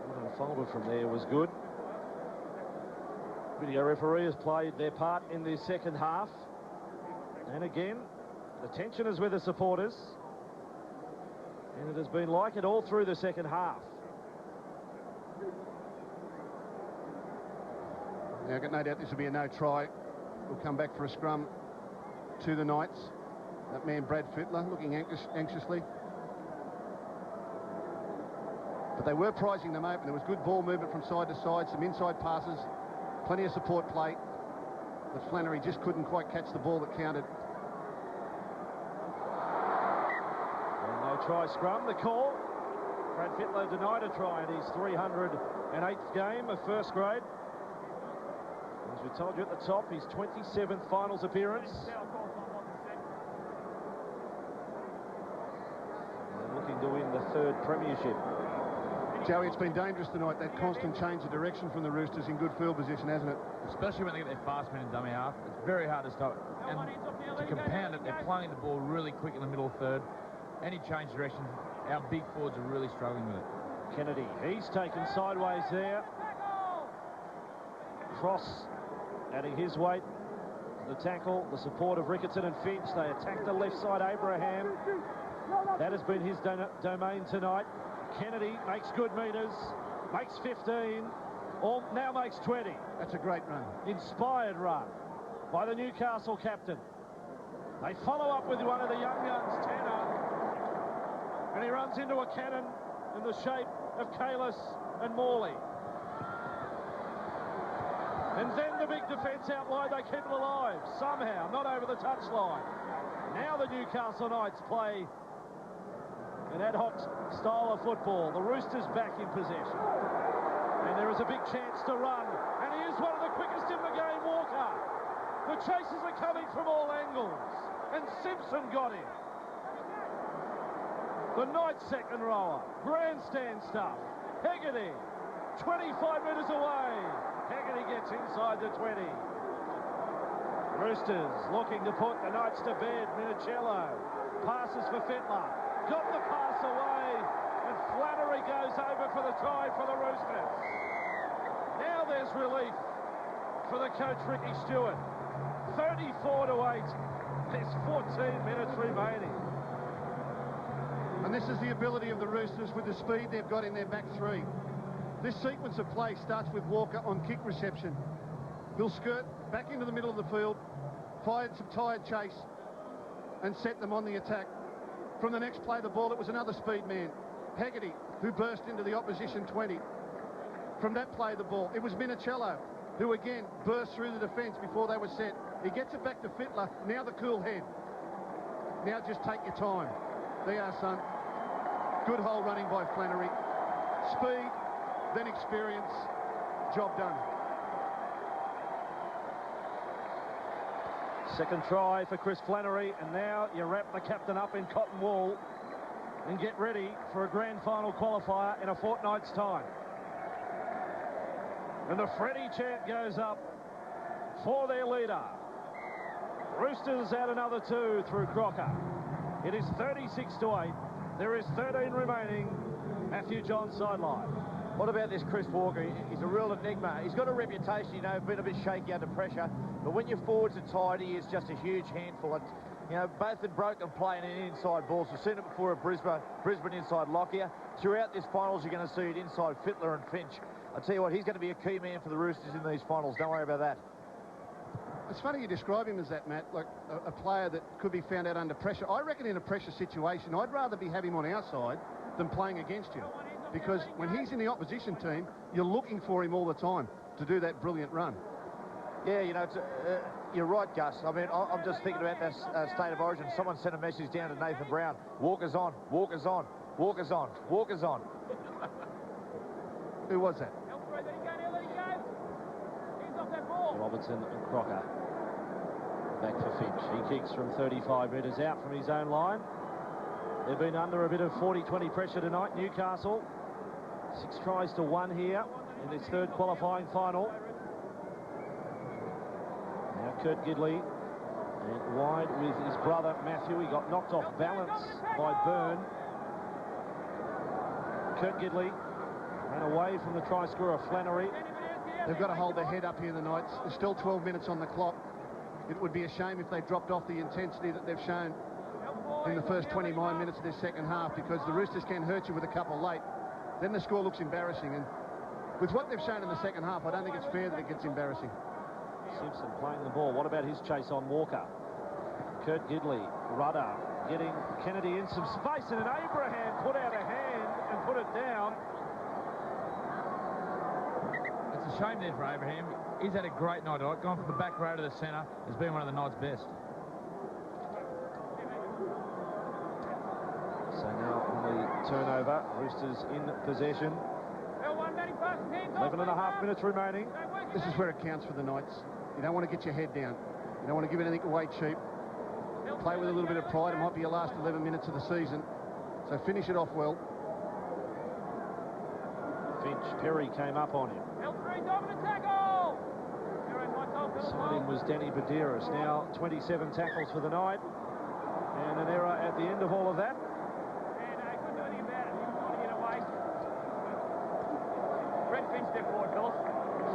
What unfolded from there was good. Video referee has played their part in the second half. And again, the tension is with the supporters. And it has been like it all through the second half. Now, I've got no doubt this will be a no try. We'll come back for a scrum to the Knights. That man, Brad Fittler, looking anxiously. But they were prizing them open. There was good ball movement from side to side, some inside passes, plenty of support play. But Flannery just couldn't quite catch the ball that counted. And no try scrum, the call. Brad Fittler denied a try in his 308th game of first grade. As we told you at the top, his 27th finals appearance. And looking to win the 3rd premiership. Joey, it's been dangerous tonight, that constant change of direction from the Roosters in good field position, hasn't it? Especially when they get their fast men and dummy half. It's very hard to stop. And to compound it, they're playing the ball really quick in the middle third. Any change direction, our big forwards are really struggling with it. Kennedy, he's taken sideways there. Cross adding his weight to the tackle. The support of Ricketson and Finch. They attack the left side, Abraham. That has been his domain tonight. Kennedy makes good meters, makes 15, or now makes 20. That's a great run. Inspired run by the Newcastle captain. They follow up with one of the young guns, Tanner, and he runs into a cannon in the shape of Kalis and Morley. And then the big defence out wide, they keep it alive, somehow, not over the touchline. Now the Newcastle Knights play an ad hoc style of football. The Roosters back in possession. And there is a big chance to run. And he is one of the quickest in the game, Walker. The chasers are coming from all angles. And Simpson got him. The Knights second rower. Grandstand stuff. Hegarty, 25 metres away. Hegarty gets inside the 20. Roosters looking to put the Knights to bed. Minicello passes for Fittler. Got the pass away, and Flannery goes over for the try for the Roosters. Now there's relief for the coach, Ricky Stewart. 34-8. There's 14 minutes remaining. And this is the ability of the Roosters with the speed they've got in their back three. This sequence of play starts with Walker on kick reception. He'll skirt back into the middle of the field, fired some tired chase, and set them on the attack. From the next play, the ball, it was another speed man, Hegarty, who burst into the opposition 20. From that play, the ball, it was Minicello, who again burst through the defence before they were set. He gets it back to Fittler, now the cool head. Now just take your time. There you are, son. Good hole running by Flannery. Speed, then experience, job done. Second try for Chris Flannery, and now you wrap the captain up in cotton wool and get ready for a grand final qualifier in a fortnight's time. And the Freddie chant goes up for their leader. Roosters out another 2 through Crocker. It is 36-8. There is 13 remaining. Matthew John sideline. What about this Chris Walker? He's a real enigma. He's got a reputation, you know, being a bit shaky under pressure. But when your forwards are tired, he is just a huge handful. And, you know, both in broken play and in inside balls. We've seen it before at Brisbane inside Lockyer. Throughout this finals, you're going to see it inside Fittler and Finch. I tell you what, he's going to be a key man for the Roosters in these finals. Don't worry about that. It's funny you describe him as that, Matt, like a player that could be found out under pressure. I reckon in a pressure situation, I'd rather have him on our side than playing against you. Because when he's in the opposition team, you're looking for him all the time to do that brilliant run. Yeah, you know, you're right, Gus. I mean, I'm just thinking about that state of origin. Someone sent a message down to Nathan Brown. Walker's on, Walker's on, Walker's on, Walker's on. Who was that? Robertson and Crocker. Back for Finch. He kicks from 35 metres out from his own line. They've been under a bit of 40-20 pressure tonight, Newcastle. 6 tries to 1 here in this third qualifying final. Now Kurt Gidley, and wide with his brother Matthew. He got knocked off balance by Byrne. Kurt Gidley ran away from the try scorer Flannery. They've got to hold their head up here, the Knights. There's still 12 minutes on the clock. It would be a shame if they dropped off the intensity that they've shown in the first 29 minutes of this second half, because the Roosters can hurt you with a couple late. Then the score looks embarrassing, and with what they've shown in the second half, I don't think it's fair that it gets embarrassing. Simpson playing the ball. What about his chase on Walker? Kurt Gidley, Rudder getting Kennedy in some space, and an Abraham put out a hand and put it down. It's a shame there for Abraham. He's had a great night tonight. Gone from the back row to the centre has been one of the night's best. So now on the turnover, Roosters in possession. 11.5 minutes remaining. This is where it counts for the Knights. You don't want to get your head down. You don't want to give anything away cheap. Play with a little bit of pride. It might be your last 11 minutes of the season. So finish it off well. Finch, Perry came up on him. Side him was Danny Badiris. Now 27 tackles for the night. And an error at the end of all of that.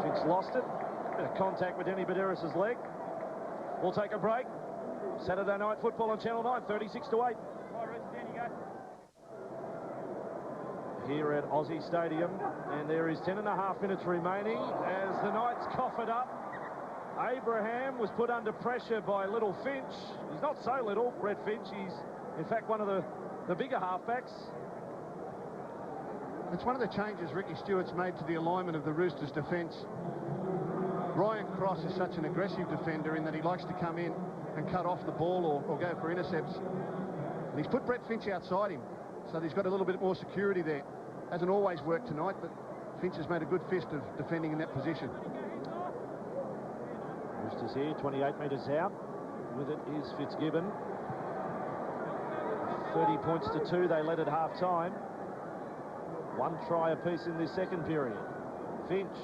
Finch lost it. Bit of contact with Danny Badiris' leg. We'll take a break. Saturday Night Football on Channel 9, 36 to 8. Here at Aussie Stadium, and there is 10.5 minutes remaining as the Knights cough it up. Abraham was put under pressure by little Finch. He's not so little, Brett Finch. He's, in fact, one of the bigger halfbacks. It's one of the changes Ricky Stewart's made to the alignment of the Roosters' defence. Ryan Cross is such an aggressive defender in that he likes to come in and cut off the ball or go for intercepts. And he's put Brett Finch outside him, so he's got a little bit more security there. Hasn't always worked tonight, but Finch has made a good fist of defending in that position. Roosters here, 28 metres out. With it is Fitzgibbon. 30 points to 2, they led at half-time. 1 try apiece in this second period. Finch.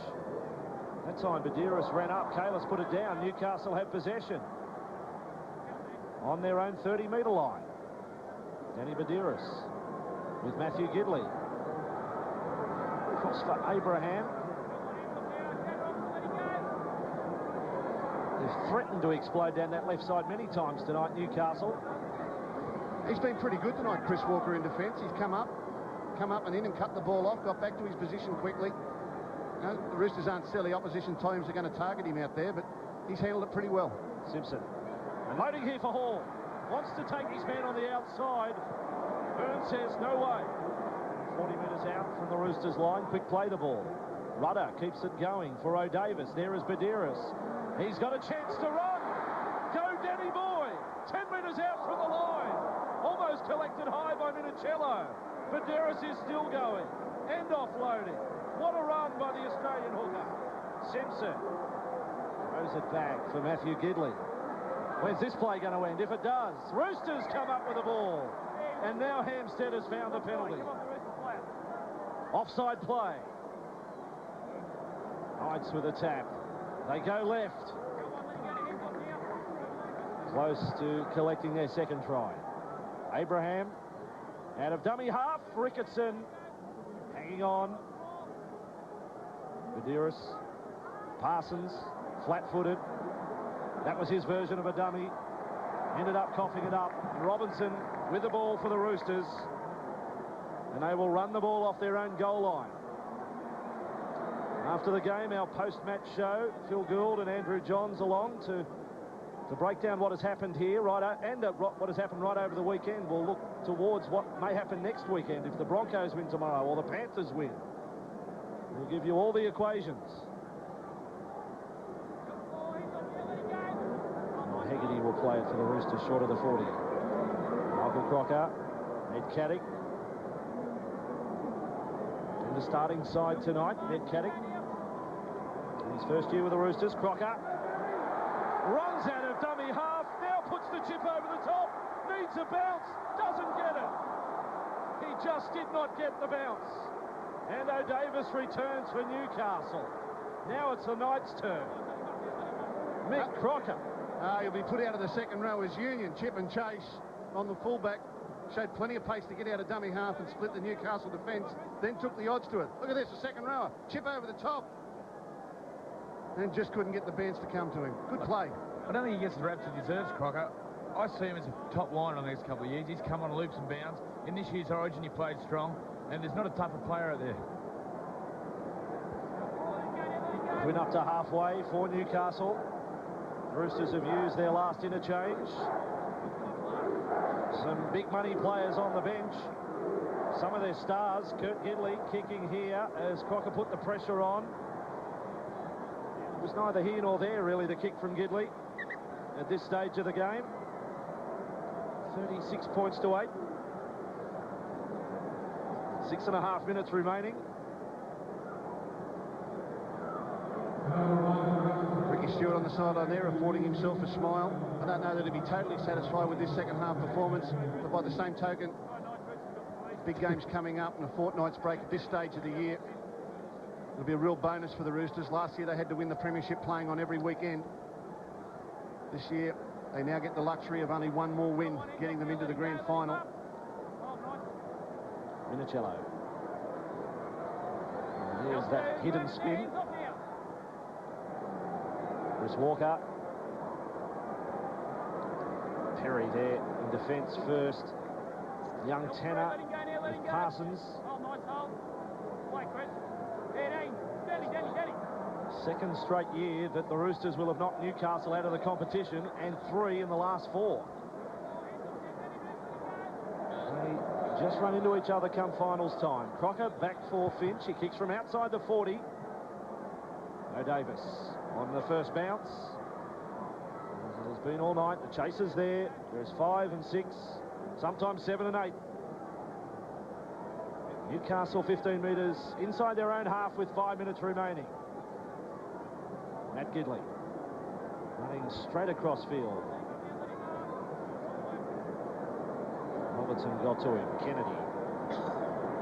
That time Badiris ran up. Kalis put it down. Newcastle have possession. On their own 30-metre line. Danny Badiris with Matthew Gidley. Cross for Abraham. They've threatened to explode down that left side many times tonight, Newcastle. He's been pretty good tonight, Chris Walker, in defence. He's come up and in and cut the ball off, got back to his position quickly. You know, the Roosters aren't silly. Opposition teams are going to target him out there, but he's handled it pretty well. Simpson. And loading here for Hall. Wants to take his man on the outside. Burns says no way. 40 metres out from the Roosters line. Quick play the ball. Rudder keeps it going for O'Davis. There is Badiris. He's got a chance to run. Go Danny Boy. 10 metres out from the line. Almost collected high by Minicello. Badiris is still going. And offloading. What a run by the Australian hooker. Simpson throws it back for Matthew Gidley. Where's this play going to end? If it does, Roosters come up with the ball. And now Hampstead has found the penalty. Offside play. Knights with a tap. They go left. Close to collecting their second try. Abraham out of dummy half. Ricketson hanging on. Badiris. Parsons flat-footed. That was his version of a dummy. Ended up coughing it up. And Robinson with the ball for the Roosters. And they will run the ball off their own goal line. After the game, our post-match show, Phil Gould and Andrew Johns along to break down what has happened here what has happened right over the weekend. We'll look towards what may happen next weekend if the Broncos win tomorrow or the Panthers win. We'll give you all the equations. Hegarty will play it for the Roosters short of the 40. Michael Crocker, Ed Caddick. In the starting side tonight, Ed Caddick. In his first year with the Roosters, Crocker runs out of dummy half, now puts the chip over the top, needs a bounce, doesn't get it. He just did not get the bounce. And O'Davis returns for Newcastle. Now it's the Knights' turn. Mick Crocker. He'll be put out of the second row as Union. Chip and chase on the fullback. Showed plenty of pace to get out of dummy half and split the Newcastle defence. Then took the odds to it. Look at this, the second rower. Chip over the top. And just couldn't get the bounce to come to him. Good play. I don't think he gets the raps he deserves, Crocker. I see him as a top line on the next couple of years. He's come on loops and bounds. In this year's Origin, he played strong. And there's not a tougher player out there. Win up to halfway for Newcastle. The Roosters have used their last interchange. Some big money players on the bench. Some of their stars. Kurt Gidley kicking here as Crocker put the pressure on. It was neither here nor there, really, the kick from Gidley at this stage of the game. 36 points to 8. 6.5 minutes remaining. Ricky Stewart on the sideline there, affording himself a smile. I don't know that he'd be totally satisfied with this second half performance, but by the same token, big games coming up and a fortnight's break at this stage of the year. It'll be a real bonus for the Roosters. Last year they had to win the premiership playing on every weekend. This year they now get the luxury of only one more win, getting them into the grand final. Minicello. And here's that hidden spin. Chris Walker. Perry there in defence first. Young Tanner with Parsons. Second straight year that the Roosters will have knocked Newcastle out of the competition, and 3 in the last 4. They just run into each other come finals time. Crocker back for Finch. He kicks from outside the 40. No Davis on the first bounce. As it has been all night, the chaser's there. There's 5 and 6, sometimes 7 and 8. Newcastle 15 metres inside their own half with 5 minutes remaining. Matt Gidley running straight across field. Robertson got to him. Kennedy.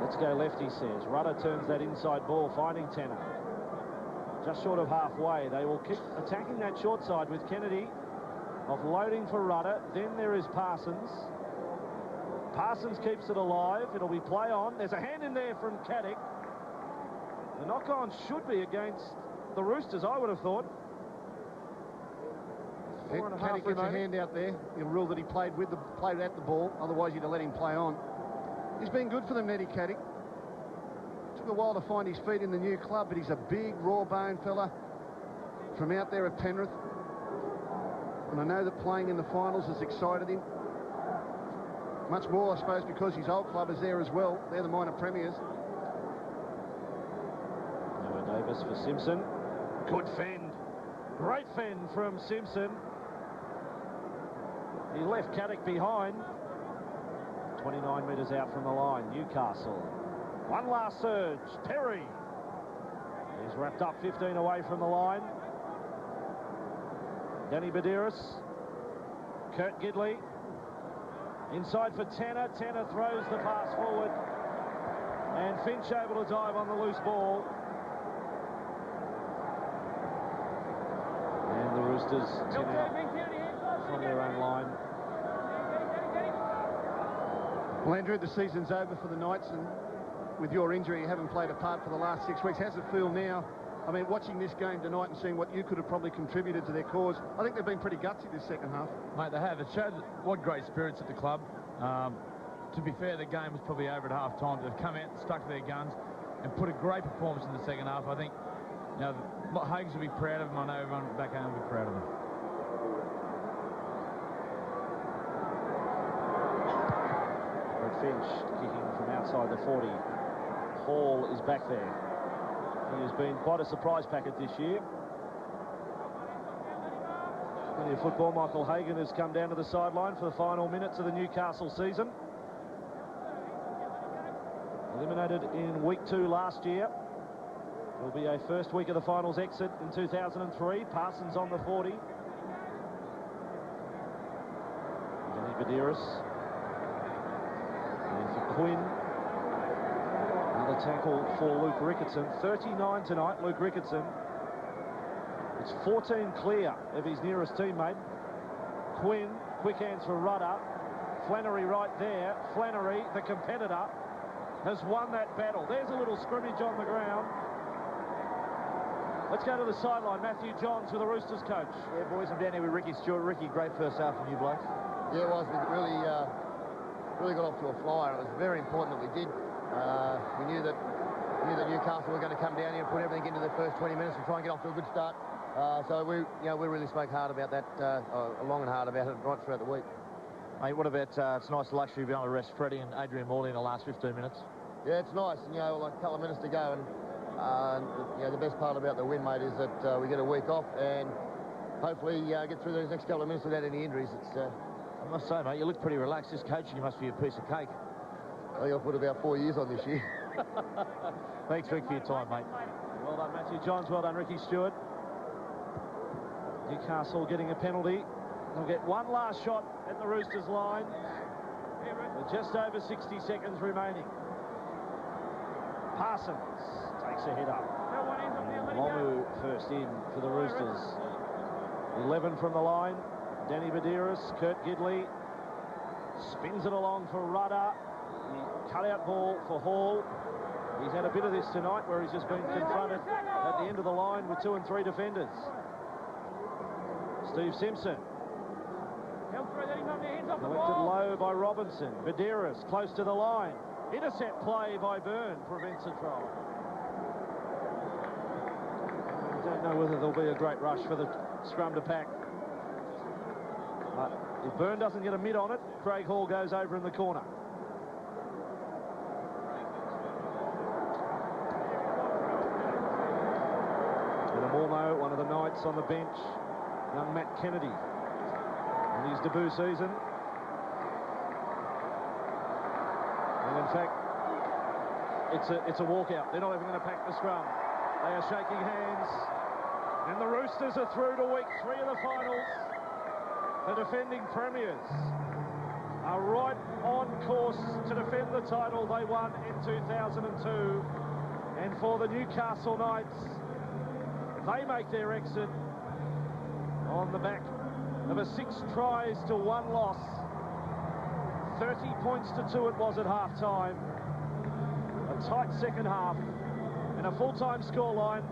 Let's go left, he says. Rudder turns that inside ball, finding Tanner. Just short of halfway. They will keep attacking that short side with Kennedy offloading for Rudder. Then there is Parsons. Parsons keeps it alive. It'll be play on. There's a hand in there from Caddick. The knock-on should be against the Roosters, I would have thought. Caddick gets a hand out there. He'll rule that he played at the ball. Otherwise, you'd have let him play on. He's been good for them, Nettie Caddick. Took a while to find his feet in the new club, but he's a big, raw-boned fella from out there at Penrith. And I know that playing in the finals has excited him. Much more, I suppose, because his old club is there as well. They're the minor premiers. Noah Davis for Simpson. Good fend. Great fend from Simpson. He left Caddick behind. 29 metres out from the line. Newcastle. One last surge. Perry. He's wrapped up 15 away from the line. Danny Badiris. Kurt Gidley. Inside for Tanner. Tanner throws the pass forward. And Finch able to dive on the loose ball. And the Roosters 10 out from their own line. Well, Andrew, the season's over for the Knights, and with your injury, you haven't played a part for the last 6 weeks. How's it feel now? I mean, watching this game tonight and seeing what you could have probably contributed to their cause, I think they've been pretty gutsy this second half. Mate, they have. It showed what great spirits at the club. To be fair, the game was probably over at half-time. They've come out, stuck to their guns, and put a great performance in the second half. I think, you know, Hagues will be proud of them. I know everyone back home will be proud of them. Finch kicking from outside the 40. Hall is back there. He has been quite a surprise packet this year. Plenty of football. Michael Hagan has come down to the sideline for the final minutes of the Newcastle season. Eliminated in week 2 last year. It will be a first week of the finals exit in 2003. Parsons on the 40. Danny Badiris. And for Quinn. Another tackle for Luke Ricketson. 39 tonight, Luke Ricketson. It's 14 clear of his nearest teammate. Quinn, quick hands for Rudder. Flannery right there. Flannery, the competitor, has won that battle. There's a little scrimmage on the ground. Let's go to the sideline. Matthew Johns with the Roosters coach. Yeah, boys, I'm down here with Ricky Stewart. Ricky, great first half from you blokes. Yeah, it was. We really got off to a flyer. It was very important that we did. We knew that Newcastle were going to come down here and put everything into the first 20 minutes and try and get off to a good start. So we really spoke hard about that, long and hard about it right throughout the week. Mate, what about, it's a nice luxury being able to rest Freddie and Adrian Morley in the last 15 minutes. Yeah, it's nice. You know, like a couple of minutes to go, and you know, the best part about the win, mate, is that we get a week off and hopefully get through those next couple of minutes without any injuries. It's. I must say, mate, you look pretty relaxed. This coaching must be a piece of cake. I think I've put about 4 years on this year. Thanks, Rick, for your time, mate. Well done, Matthew Johns. Well done, Ricky Stewart. Newcastle getting a penalty. They'll get one last shot at the Roosters line with just over 60 seconds remaining. Parsons takes a hit up. Lomu first in for the Roosters. 11 from the line. Danny Medeiros, Kurt Gidley spins it along for Rudder. The cut-out ball for Hall. He's had a bit of this tonight where he's just been confronted at the end of the line with 2 and 3 defenders. Steve Simpson. Collected low by Robinson. Medeiros close to the line. Intercept play by Byrne prevents a try. I don't know whether there'll be a great rush for the scrum to pack. But if Byrne doesn't get a mid on it, Craig Hall goes over in the corner. And Mormo, one of the Knights on the bench, young Matt Kennedy in his debut season. And in fact, it's a walkout. They're not even going to pack the scrum. They are shaking hands. And the Roosters are through to week 3 of the finals. The defending premiers are right on course to defend the title they won in 2002. And for the Newcastle Knights, they make their exit on the back of a 6 tries to 1 loss. 30 points to 2 it was at half-time. A tight second half and a full-time scoreline.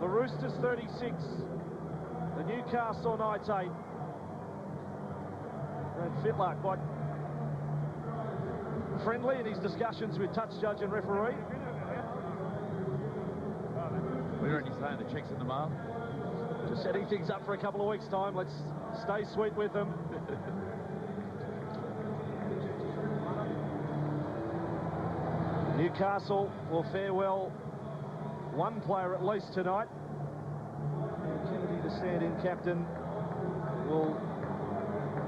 The Roosters 36, the Newcastle Knights 8. And Fittler quite friendly in his discussions with touch judge and referee. We're already saying the check's in the mail. Just setting things up for a couple of weeks' time. Let's stay sweet with them. Newcastle will farewell one player at least tonight. Kennedy, the stand-in captain, will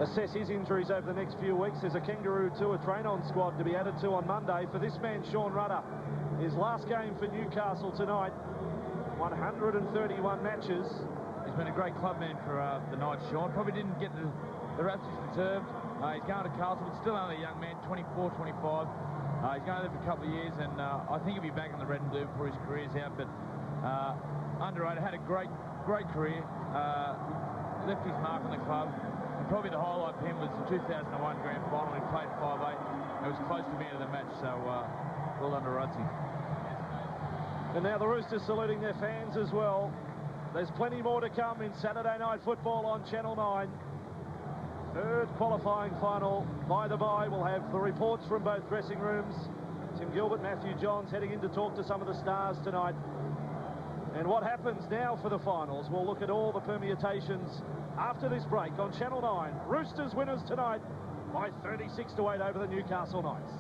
assess his injuries over the next few weeks. There's a Kangaroo Tour train-on squad to be added to on Monday. For this man, Sean Rudder, his last game for Newcastle tonight, 131 matches. He's been a great clubman for the Knights, Sean. Probably didn't get the raps he's deserved. He's going to Castle, but still only a young man, 24, 25. He's going there for a couple of years, and I think he'll be back in the red and blue before his career's out. But underrated, had a great career. Left his mark on the club. And probably the highlight for him was the 2001 grand final. He played 5-8. It was close to the end of the match, so well done to Rudsy. And now the Roosters saluting their fans as well. There's plenty more to come in Saturday Night Football on Channel 9. Third qualifying final by the bye. We'll have the reports from both dressing rooms. Tim Gilbert, Matthew Johns heading in to talk to some of the stars tonight. And what happens now for the finals? We'll look at all the permutations after this break on Channel 9. Roosters winners tonight by 36-8 over the Newcastle Knights.